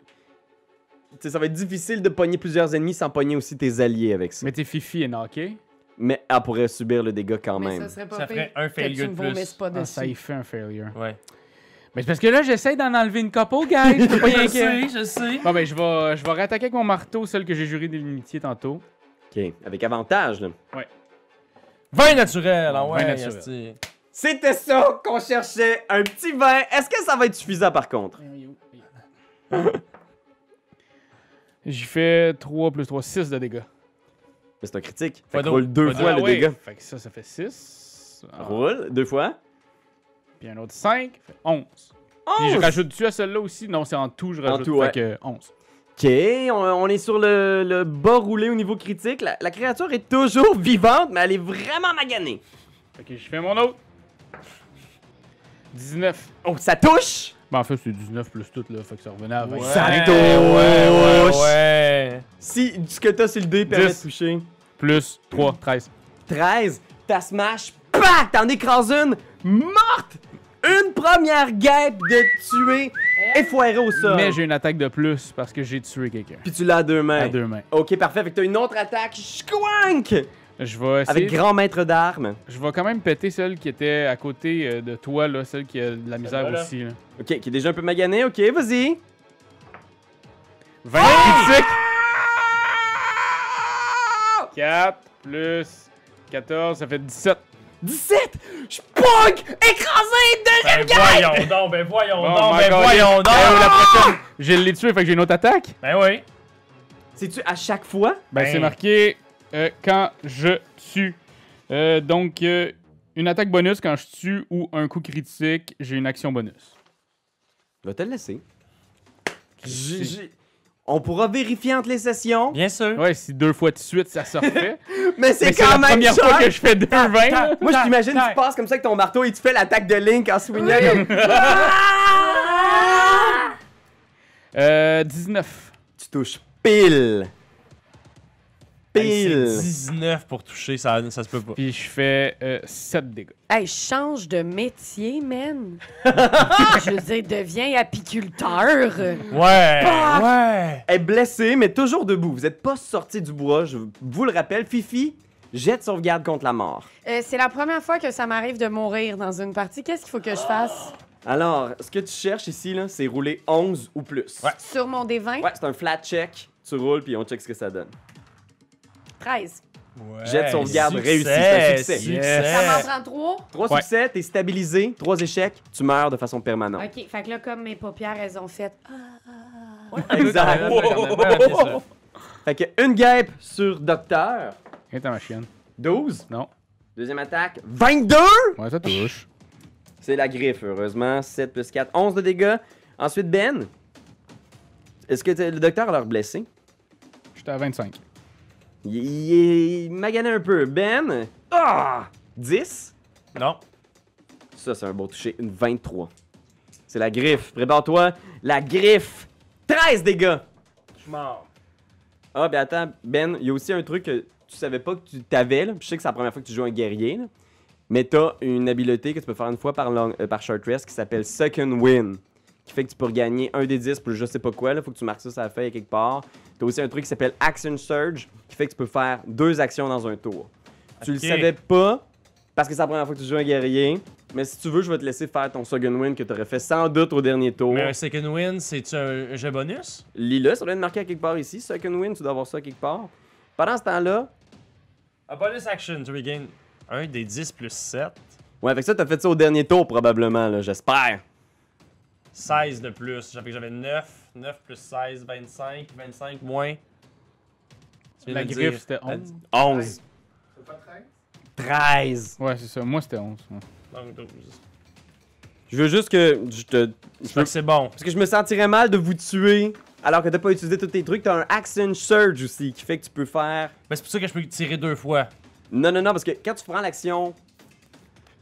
Tu sais, ça va être difficile de pogner plusieurs ennemis sans pogner aussi tes alliés avec ça. Mais tes Fifi est knocké. Mais elle pourrait subir le dégât quand Mais même. ça serait pas Ça pire ferait un que failure tu me de plus. vomisses pas Ah, dessus. ça y fait un failure. Ouais. Mais c'est parce que là, j'essaie d'en enlever une couple, guys. Je peux pas y inquiéter. je sais. Bon, ben, je vais réattaquer avec mon marteau, celle que j'ai juré de l'inimitié tantôt. Ok, avec avantage, là. 20 naturel, ah 20 ouais. naturel. esti. C'était ça qu'on cherchait, un petit 20. Est-ce que ça va être suffisant par contre? J'ai fait 3 plus 3, 6 de dégâts. Mais c'est un critique. Pas Fait que d'autre. roule deux Pas fois Ah le ouais, dégât. Fait que ça fait 6. Roule deux fois. Puis un autre 5, fait 11. 11! Puis je rajoute dessus à celle-là aussi. Non, c'est en tout, je rajoute. tout, ouais. Fait que 11. Ok, on est sur le bas roulé au niveau critique. La créature est toujours vivante, mais elle est vraiment maganée. Fait que je fais mon autre. 19. Oh, ça touche! Ben, en fait, c'est 19 plus tout, là. Fait que ça revenait à 20. Ouais, Ça ouais, touche! ouais. Si ce que t'as sur le dé permet 10. de toucher. Plus 3, 13. 13, ta smash, pac! T'en écrases une, morte! Une première guêpe de tuer, effoirée au sol. Mais j'ai une attaque de plus parce que j'ai tué quelqu'un. Puis tu l'as à deux mains. À 2 mains. Ok, parfait. Fait que t'as une autre attaque, shkwank! Je vais essayer. Avec grand maître d'armes. Je vais quand même péter celle qui était à côté de toi, là. Celle qui a de la misère Celle-là, là. aussi, là. Ok, qui est déjà un peu magané. Ok, vas-y. 20 critiques! 4 plus 14, ça fait 17. 17! Je punk! Écrasé! Deuxième Ben voyons donc, ben voyons Bon, donc, my ben God. voyons donc. La prochaine, je l'ai tué, fait que j'ai une autre attaque. Ben oui. C'est-tu à chaque fois? Ben, Ben. c'est marqué quand je tue. Donc, une attaque bonus quand je tue ou un coup critique, j'ai une action bonus. Je vais te le laisser. On pourra vérifier entre les sessions, Bien sûr. Ouais, si 2 fois de suite ça se refait. mais c'est Mais c'est quand la même première fois cher. que je fais 2-20. Moi, je t'imagine, tu passes comme ça avec ton marteau et tu fais l'attaque de Link en swingant comme... 19. Tu touches pile. Hey, Pile. c'est 19 pour toucher, ça se peut pas. Puis je fais 7 dégâts. Hey, change de métier, man. Je veux dire, deviens apiculteur. Ouais. Ouais. Elle est blessée, mais toujours debout. Vous n'êtes pas sorti du bois, je vous le rappelle. Fifi, jette sauvegarde contre la mort. C'est la première fois que ça m'arrive de mourir dans une partie. Qu'est-ce qu'il faut que je fasse? Alors, ce que tu cherches ici, là, c'est rouler 11 ou plus. Ouais. Sur mon D20? Ouais, c'est un flat check. Tu roules, puis on check ce que ça donne. 13. Ouais. Jet de sauvegarde réussi, c'est un succès. Ça m'en prend 3? 3 Ouais. succès, t'es stabilisé. 3 échecs, tu meurs de façon permanente. OK, fait que là, comme mes paupières, elles ont fait... Exact. Fait que une guêpe sur Docteur. Viens ta ma chienne. 12. Non. Deuxième attaque, 22! Ouais, ça touche. C'est la griffe, heureusement. 7 plus 4, 11 de dégâts. Ensuite, Ben. Est-ce que le docteur a l'air blessé? J'étais à 25. Il est magané un peu. Ben. Ah! 10. Non. Ça, c'est un beau toucher. Une 23. C'est la griffe. Prépare-toi. La griffe. 13 dégâts. Je suis mort. Ah, ben attends, Ben, il y a aussi un truc que tu savais pas que tu t'avais, là. Puis je sais que c'est la première fois que tu joues un guerrier, là. Mais t'as une habileté que tu peux faire une fois par short rest qui s'appelle Second Win. Qui fait que tu peux regagner un des 10 plus je sais pas quoi. Là, faut que tu marques ça sur la feuille quelque part. T'as aussi un truc qui s'appelle Action Surge qui fait que tu peux faire 2 actions dans un tour. Tu le savais pas parce que c'est la première fois que tu joues un guerrier. Mais si tu veux, je vais te laisser faire ton Second Win que tu aurais fait sans doute au dernier tour. Mais un second win, c'est-tu un jeu bonus? Lis-le, ça doit être marqué à quelque part ici. Second Win, tu dois avoir ça quelque part. Pendant ce temps-là, A bonus action to regain un des 10 plus 7. ouais, fait que ça, t'as fait ça au dernier tour probablement, là, j'espère. 16 de plus. J'avais 9. 9 plus 16, 25. 25 moins. Tu viens La de le griffe, dire. c'était 11. 11. C'est pas 13? 13. Ouais, c'est ça. Moi, c'était 11. ouais. Donc 12. Je veux juste que je te... Fait que c'est bon. Parce que je me sentirais mal de vous tuer alors que t'as pas utilisé tous tes trucs. T'as un Action Surge aussi qui fait que tu peux faire... Mais c'est pour ça que je peux tirer 2 fois. Non, parce que quand tu prends l'action...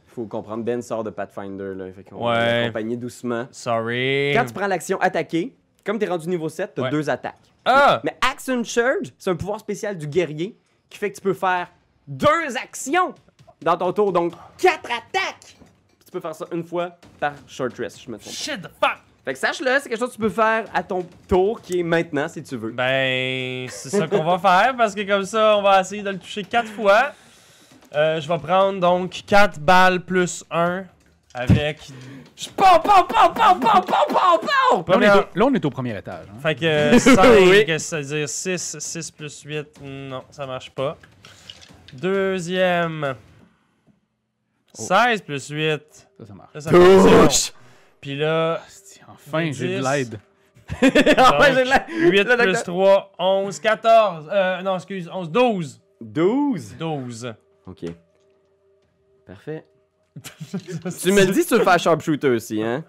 Faut comprendre, Ben sort de Pathfinder, là. Fait qu'on va Ouais. l'accompagner doucement. Sorry. Quand tu prends l'action attaquer, comme t'es rendu niveau 7, t'as Ouais. 2 attaques. Ah! Mais Action Surge, c'est un pouvoir spécial du guerrier qui fait que tu peux faire 2 actions dans ton tour, donc 4 attaques! Puis tu peux faire ça une fois par short rest, je me trompe. Shit the fuck! Fait que sache-le, c'est quelque chose que tu peux faire à ton tour qui est maintenant si tu veux. Ben, c'est ça qu'on va faire parce que comme ça, on va essayer de le toucher 4 fois. Je vais prendre donc 4 balles plus 1 avec. Là, on est au premier étage. Hein. Fait que 5, Oui. c'est-à-dire 6 plus 8, non, ça marche pas. Deuxième. 16 plus 8. Ça marche. Là, ça fonctionne. Touche! Puis là, Asti, enfin, j'ai de 10. l'aide. Ah ouais, j'ai de la- 8 le plus docteur- 3, 11, 14. Non, excuse, 11, 12. 12! 12. Ok. Parfait. Tu me le dis si tu veux faire sharpshooter aussi, hein?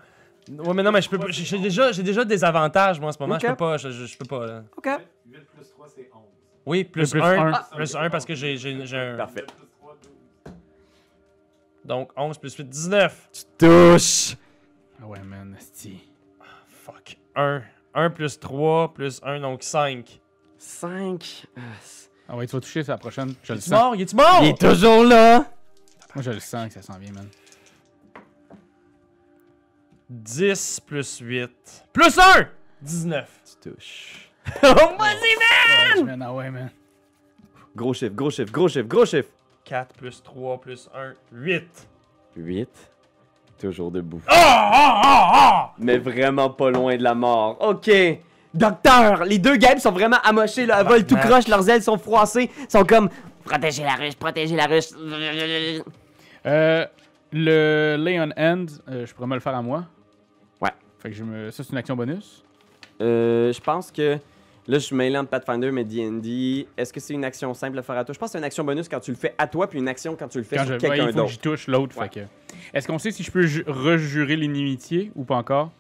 Ouais, mais non, mais je peux pas. J'ai déjà des avantages, moi, en ce moment. Ok. Je peux pas. Je peux pas, là. Ok. 8 plus 3, c'est 11. Oui, plus Plus 1. un. Plus 1 parce que j'ai un. Parfait. 8 plus 3, 12. Donc 11 plus 8, 19. Touche! Ah ouais, man, asti. Fuck. 1. 1 plus 3 plus 1, donc 5. 5. Ah ouais, tu vas toucher, c'est la prochaine. Je le Es-tu sens. mort? Es-tu mort? Il est toujours là! Moi, je le sens que ça s'en vient, man. 10 plus 8. Plus 1! 19. Tu touches. Ouais, man, ah ouais, man. Gros chiffre, gros chiffre, gros chiffre, gros chiffre. 4 plus 3 plus 1, 8. 8. Toujours debout. Ah! Mais vraiment pas loin de la mort. Ok. Docteur, les 2 guêpes sont vraiment amochées, là. Elles volent tout croche, leurs ailes sont froissées. Sont comme... Protégez la ruche, protégez la ruche. Le Lay on Hand, je pourrais me le faire à moi. Ouais. Fait que ça, c'est une action bonus. Je pense que... Là, je suis mêlé entre Pathfinder mais D&D. Est-ce que c'est une action simple à faire à toi? Je pense que c'est une action bonus quand tu le fais à toi, puis une action quand tu le fais Quand sur il quelqu'un faut que d'autre. j'y touche l'autre. Ouais. Fait que... Est-ce qu'on sait si je peux rejurer l'inimitié ou pas encore?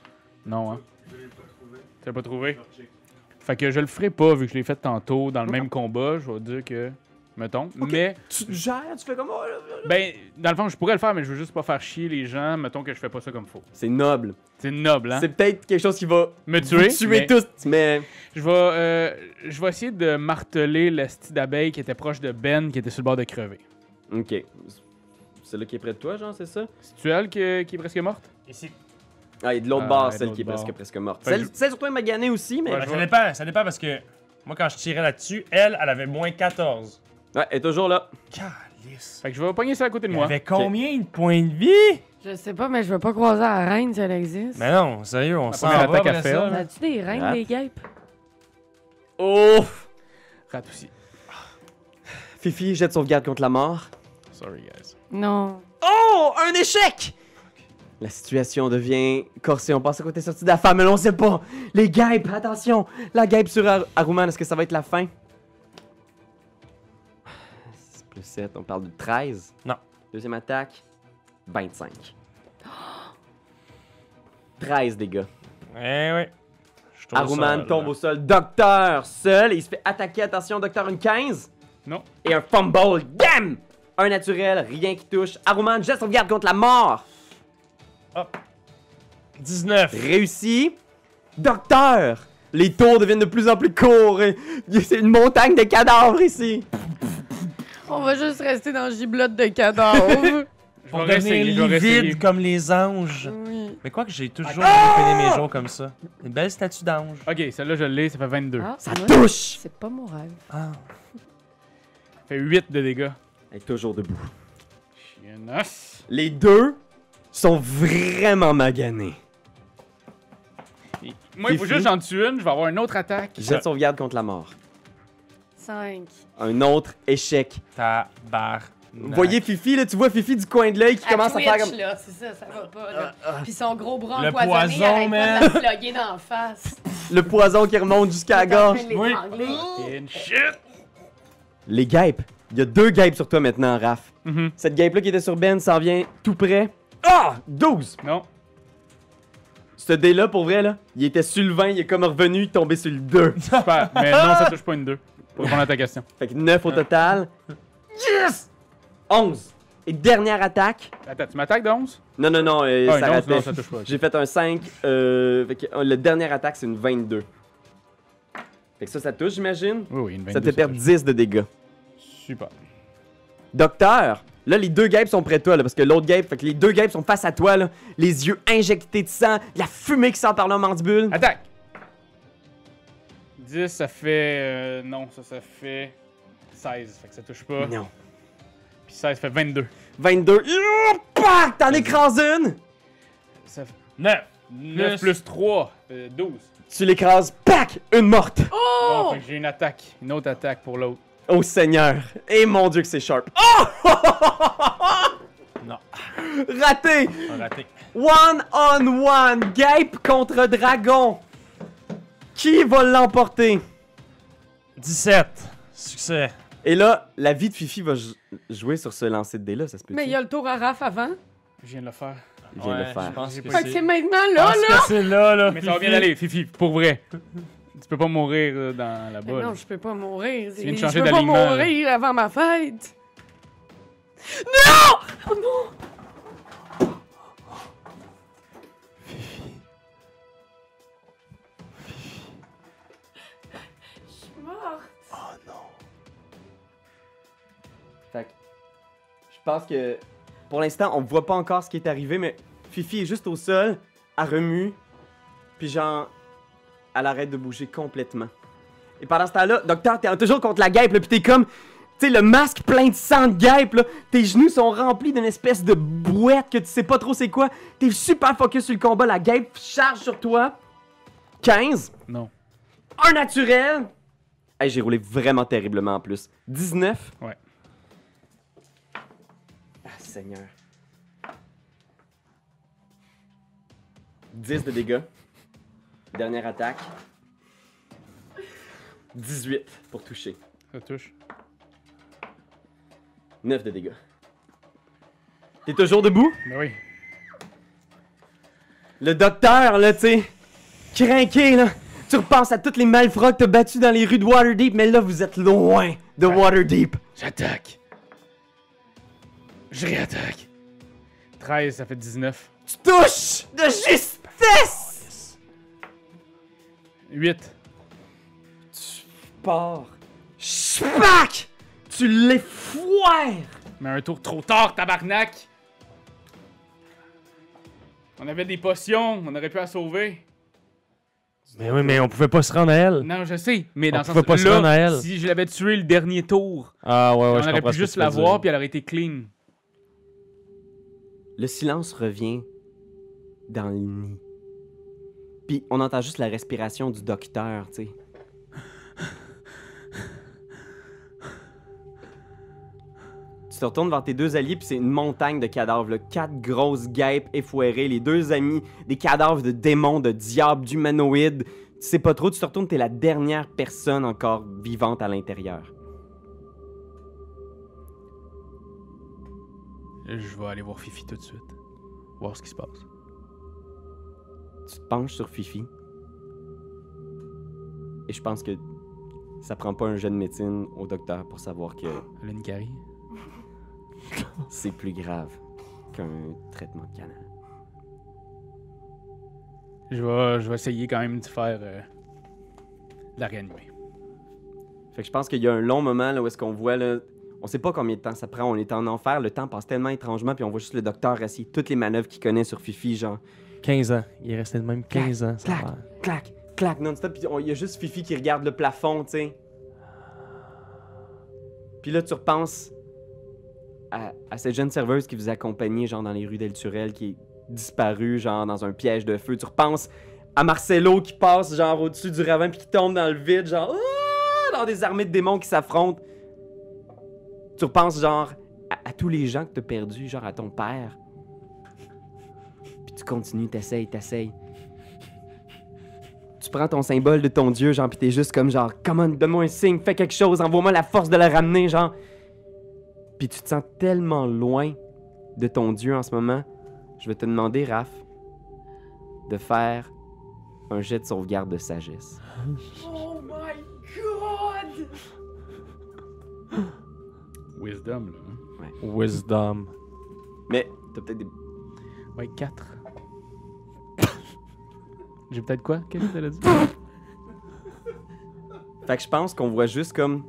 Non, hein? Je l'ai pas trouvé. Tu l'as pas trouvé? Georgique. Fait que je le ferai pas vu que je l'ai fait tantôt dans le même combat. Je vais dire que... Mettons. Mais, Tu gères, tu fais comme... oh, là, là. ben, dans le fond, je pourrais le faire, mais je veux juste pas faire chier les gens. Mettons que je fais pas ça comme faut. C'est noble. C'est noble, hein? C'est peut-être quelque chose qui va Me vous tuer. tuer mais tous, mais... je vais essayer de marteler la petite d'abeille qui était proche de Ben, qui était sur le bord de crever. Ok. Celle-là qui est près de toi, genre, c'est ça? C'est-tu elle qui est presque morte? Ici. Ah, et de l'autre Ah, bord, et de celle l'autre qui est bord. presque morte. Fait que Celle sur toi est maganée aussi, mais... Ouais, Ben, ça dépend parce que moi, quand je tirais là-dessus, elle avait moins 14. Ouais, elle est toujours là. Calice. Fait que je vais pogner ça à côté de Elle moi. avait combien de points de vie? Je sais pas, mais je veux pas croiser la reine si elle existe. Mais non, sérieux, on s'en première va attaque à après faire, ça. là. As-tu des reines, Ah. des guêpes? Oh! Rate aussi. Fifi, jette sauvegarde contre la mort. Sorry, guys. Non. Oh! Un échec! La situation devient corsée. On pense à côté sorti de la femme, mais on sait pas. Les guêpes, attention! La guêpe sur Aruman, est-ce que ça va être la fin? 6 plus 7, on parle de 13. Non. Deuxième attaque, 25. 13 dégâts. Ouais. Je trouve Aruman ça, tombe là. au sol. Docteur, seul, et il se fait attaquer. Attention, Docteur, une 15. Non. Et un fumble. Damn! Un naturel, rien qui touche. Aruman, jette sauvegarde contre la mort. 19. Réussi. Docteur, les tours deviennent de plus en plus courts. Et c'est une montagne de cadavres ici. On va juste rester dans le giblotte de cadavres. Pour vais devenir réessayer, je vais réessayer. livide comme les anges. Oui. Mais quoi que j'ai toujours défini mes jours comme ça. Une belle statue d'ange. Ok, celle-là, je l'ai, ça fait 22. Ah, Ça moi, touche! C'est pas mon rêve. Ah. Ça fait 8 de dégâts. Elle est toujours debout. Chiennasse. Les deux sont vraiment maganés. Moi, il faut Fifi. juste que j'en tue une, je vais avoir une autre attaque. Jet de sauvegarde contre la mort. 5. Un autre échec. Tabarnak. Vous voyez Fifi, là, tu vois Fifi du coin de l'œil qui commence à faire comme... là, c'est ça, ça va pas, là. Puis son gros bras Le empoisonné, poison, il arrête man. pas de la slugger dans la face. Le poison qui remonte jusqu'à la Il est en gorge. train de Oui. l'étrangler. Fucking shit. Les guêpes. Il y a 2 guêpes sur toi maintenant, Raph. Mhm. Cette guêpe-là qui était sur Ben s'en vient tout près. Ah! 12! Non. Ce dé-là, pour vrai, là, il était sur le 20, il est comme revenu, il est tombé sur le 2. Super. Mais non, ça touche pas une 2. Pour répondre à ta question. Fait que 9 au total. Yes! 11. Et dernière attaque. Attends, tu m'attaques de 11? Non, non, non, Ah, ça une 11, ratait. non, ça touche pas. J'ai fait un 5. Fait que, le dernière attaque, c'est une 22. Fait que ça touche, j'imagine. Oui, oui, une 22. Ça te perd touche. 10 de dégâts. Super. Docteur, là, les 2 guêpes sont près de toi, là, parce que l'autre guêpe, fait que les 2 guêpes sont face à toi, là. Les yeux injectés de sang, de la fumée qui sort par leur mandibule. Attaque! 10, ça fait. Non, ça fait 16. Fait que ça touche pas. Non. Puis 16, ça fait 22. 22. Pac! T'en écrases une! Ça fait 9. 9 plus 3, 12. Tu l'écrases, pac! Une morte! Bon, fait que j'ai une attaque. Une autre attaque pour l'autre. Oh Seigneur! Et mon Dieu que c'est sharp! Non. Raté! Raté. One on one! Guêpe contre dragon! Qui va l'emporter? 17. Succès. Et là, la vie de Fifi va jouer sur ce lancer de dés-là, ça se peut. Mais il y a le tour à Raph avant. Je viens de le faire. Il vient de le Je faire. pense que Fait que c'est c'est... maintenant, Je là, pense là. que c'est là, Mais ça va bien Fifi. aller, Fifi, pour vrai. Tu peux pas mourir dans la Mais bolle. non, je peux pas mourir. Tu viens de Je changer peux pas d'alignement, là. mourir avant ma fête. Non! Oh non! Je suis morte. Fait que, je pense que pour l'instant, on voit pas encore ce qui est arrivé, mais Fifi est juste au sol, elle remue, puis genre, elle arrête de bouger complètement. Et pendant ce temps-là, docteur, t'es toujours contre la guêpe, là, pis t'es comme, tu sais, le masque plein de sang de guêpe, là, tes genoux sont remplis d'une espèce de bouette que tu sais pas trop c'est quoi. T'es super focus sur le combat, la guêpe charge sur toi. 15, Non. un naturel. Hey, j'ai roulé vraiment terriblement en plus. 19. Ouais. Ah, Seigneur. 10 de dégâts. Dernière attaque. 18 pour toucher. Ça touche. 9 de dégâts. T'es toujours debout? Ben oui. Le docteur, là, tu sais, crinqué, là. Tu repenses à toutes les malfrats que t'as battus dans les rues de Waterdeep, mais là, vous êtes loin de Waterdeep. J'attaque. Je réattaque. 13, ça fait 19. Tu touches de justesse! 8. Pars. Spac! Tu l'effoires! Mais un tour trop tard, tabarnak! On avait des potions, on aurait pu la sauver. Mais oui, mais on pouvait pas se rendre à elle. Non, je sais, mais dans On le sens pouvait pas se rendre à elle. si je l'avais tué le dernier tour, Ah ouais, on je aurait comprends pu ce que juste tu veux la voir dire. puis elle aurait été clean. Le silence revient dans le nid. Puis on entend juste la respiration du docteur, tu sais. Tu te retournes vers tes deux alliés, puis c'est une montagne de cadavres. Là. 4 grosses guêpes effoirées, les deux amis, des cadavres de démons, de diables, d'humanoïdes. Tu sais pas trop, tu te retournes, t'es la dernière personne encore vivante à l'intérieur. Je vais aller voir Fifi tout de suite. Voir ce qui se passe. Tu te penches sur Fifi. Et je pense que ça prend pas un jeune médecine au docteur pour savoir que Elle a une carie. c'est plus grave qu'un traitement de canal. Je vais essayer quand même de faire de la réanimer. Fait que je pense qu'il y a un long moment là, où est-ce qu'on voit là, On sait pas combien de temps ça prend, on est en enfer, le temps passe tellement étrangement, puis on voit juste le docteur assis, toutes les manœuvres qu'il connaît sur Fifi, genre 15 ans. Il est resté de même 15 ans. Ça a clac, l'air. clac, clac, non-stop, puis il y a juste Fifi qui regarde le plafond, tu sais. Puis là, tu repenses à cette jeune serveuse qui vous accompagnait, genre dans les rues d'El Turel, qui est disparue, genre dans un piège de feu. Tu repenses à Marcelo qui passe, genre au-dessus du ravin, puis qui tombe dans le vide, genre dans des armées de démons qui s'affrontent. Tu repenses, genre, à tous les gens que t'as perdus, genre à ton père. Puis tu continues, t'essayes. Tu prends ton symbole de ton dieu, genre, pis t'es juste comme genre, come on, donne-moi un signe, fais quelque chose, envoie-moi la force de le ramener, genre. Puis tu te sens tellement loin de ton dieu en ce moment, je vais te demander, Raph, de faire un jet de sauvegarde de sagesse. Oh my god! Wisdom, là. Hein? Wisdom. Mais t'as peut-être des... Ouais, 4. J'ai peut-être quoi? Qu'est-ce que t'as dit? Fait que je pense qu'on voit juste comme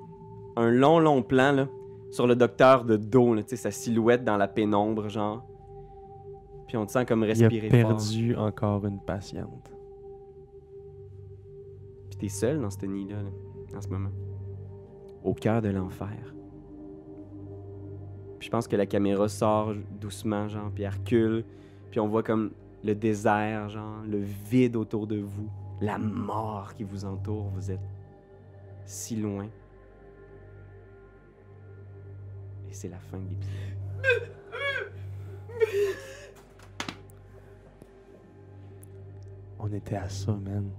un long plan, là, sur le docteur de dos, là, tu sais, sa silhouette dans la pénombre, genre. Puis on te sent comme Il a respirer fort. perdu encore une patiente. Puis t'es seul dans ce nid-là, là, en ce moment. Au cœur de l'enfer. Puis je pense que la caméra sort doucement, genre, puis elle recule. Puis on voit comme le désert, genre, le vide autour de vous. La mort qui vous entoure. Vous êtes si loin. Et c'est la fin de l'épisode. On était à ça, man.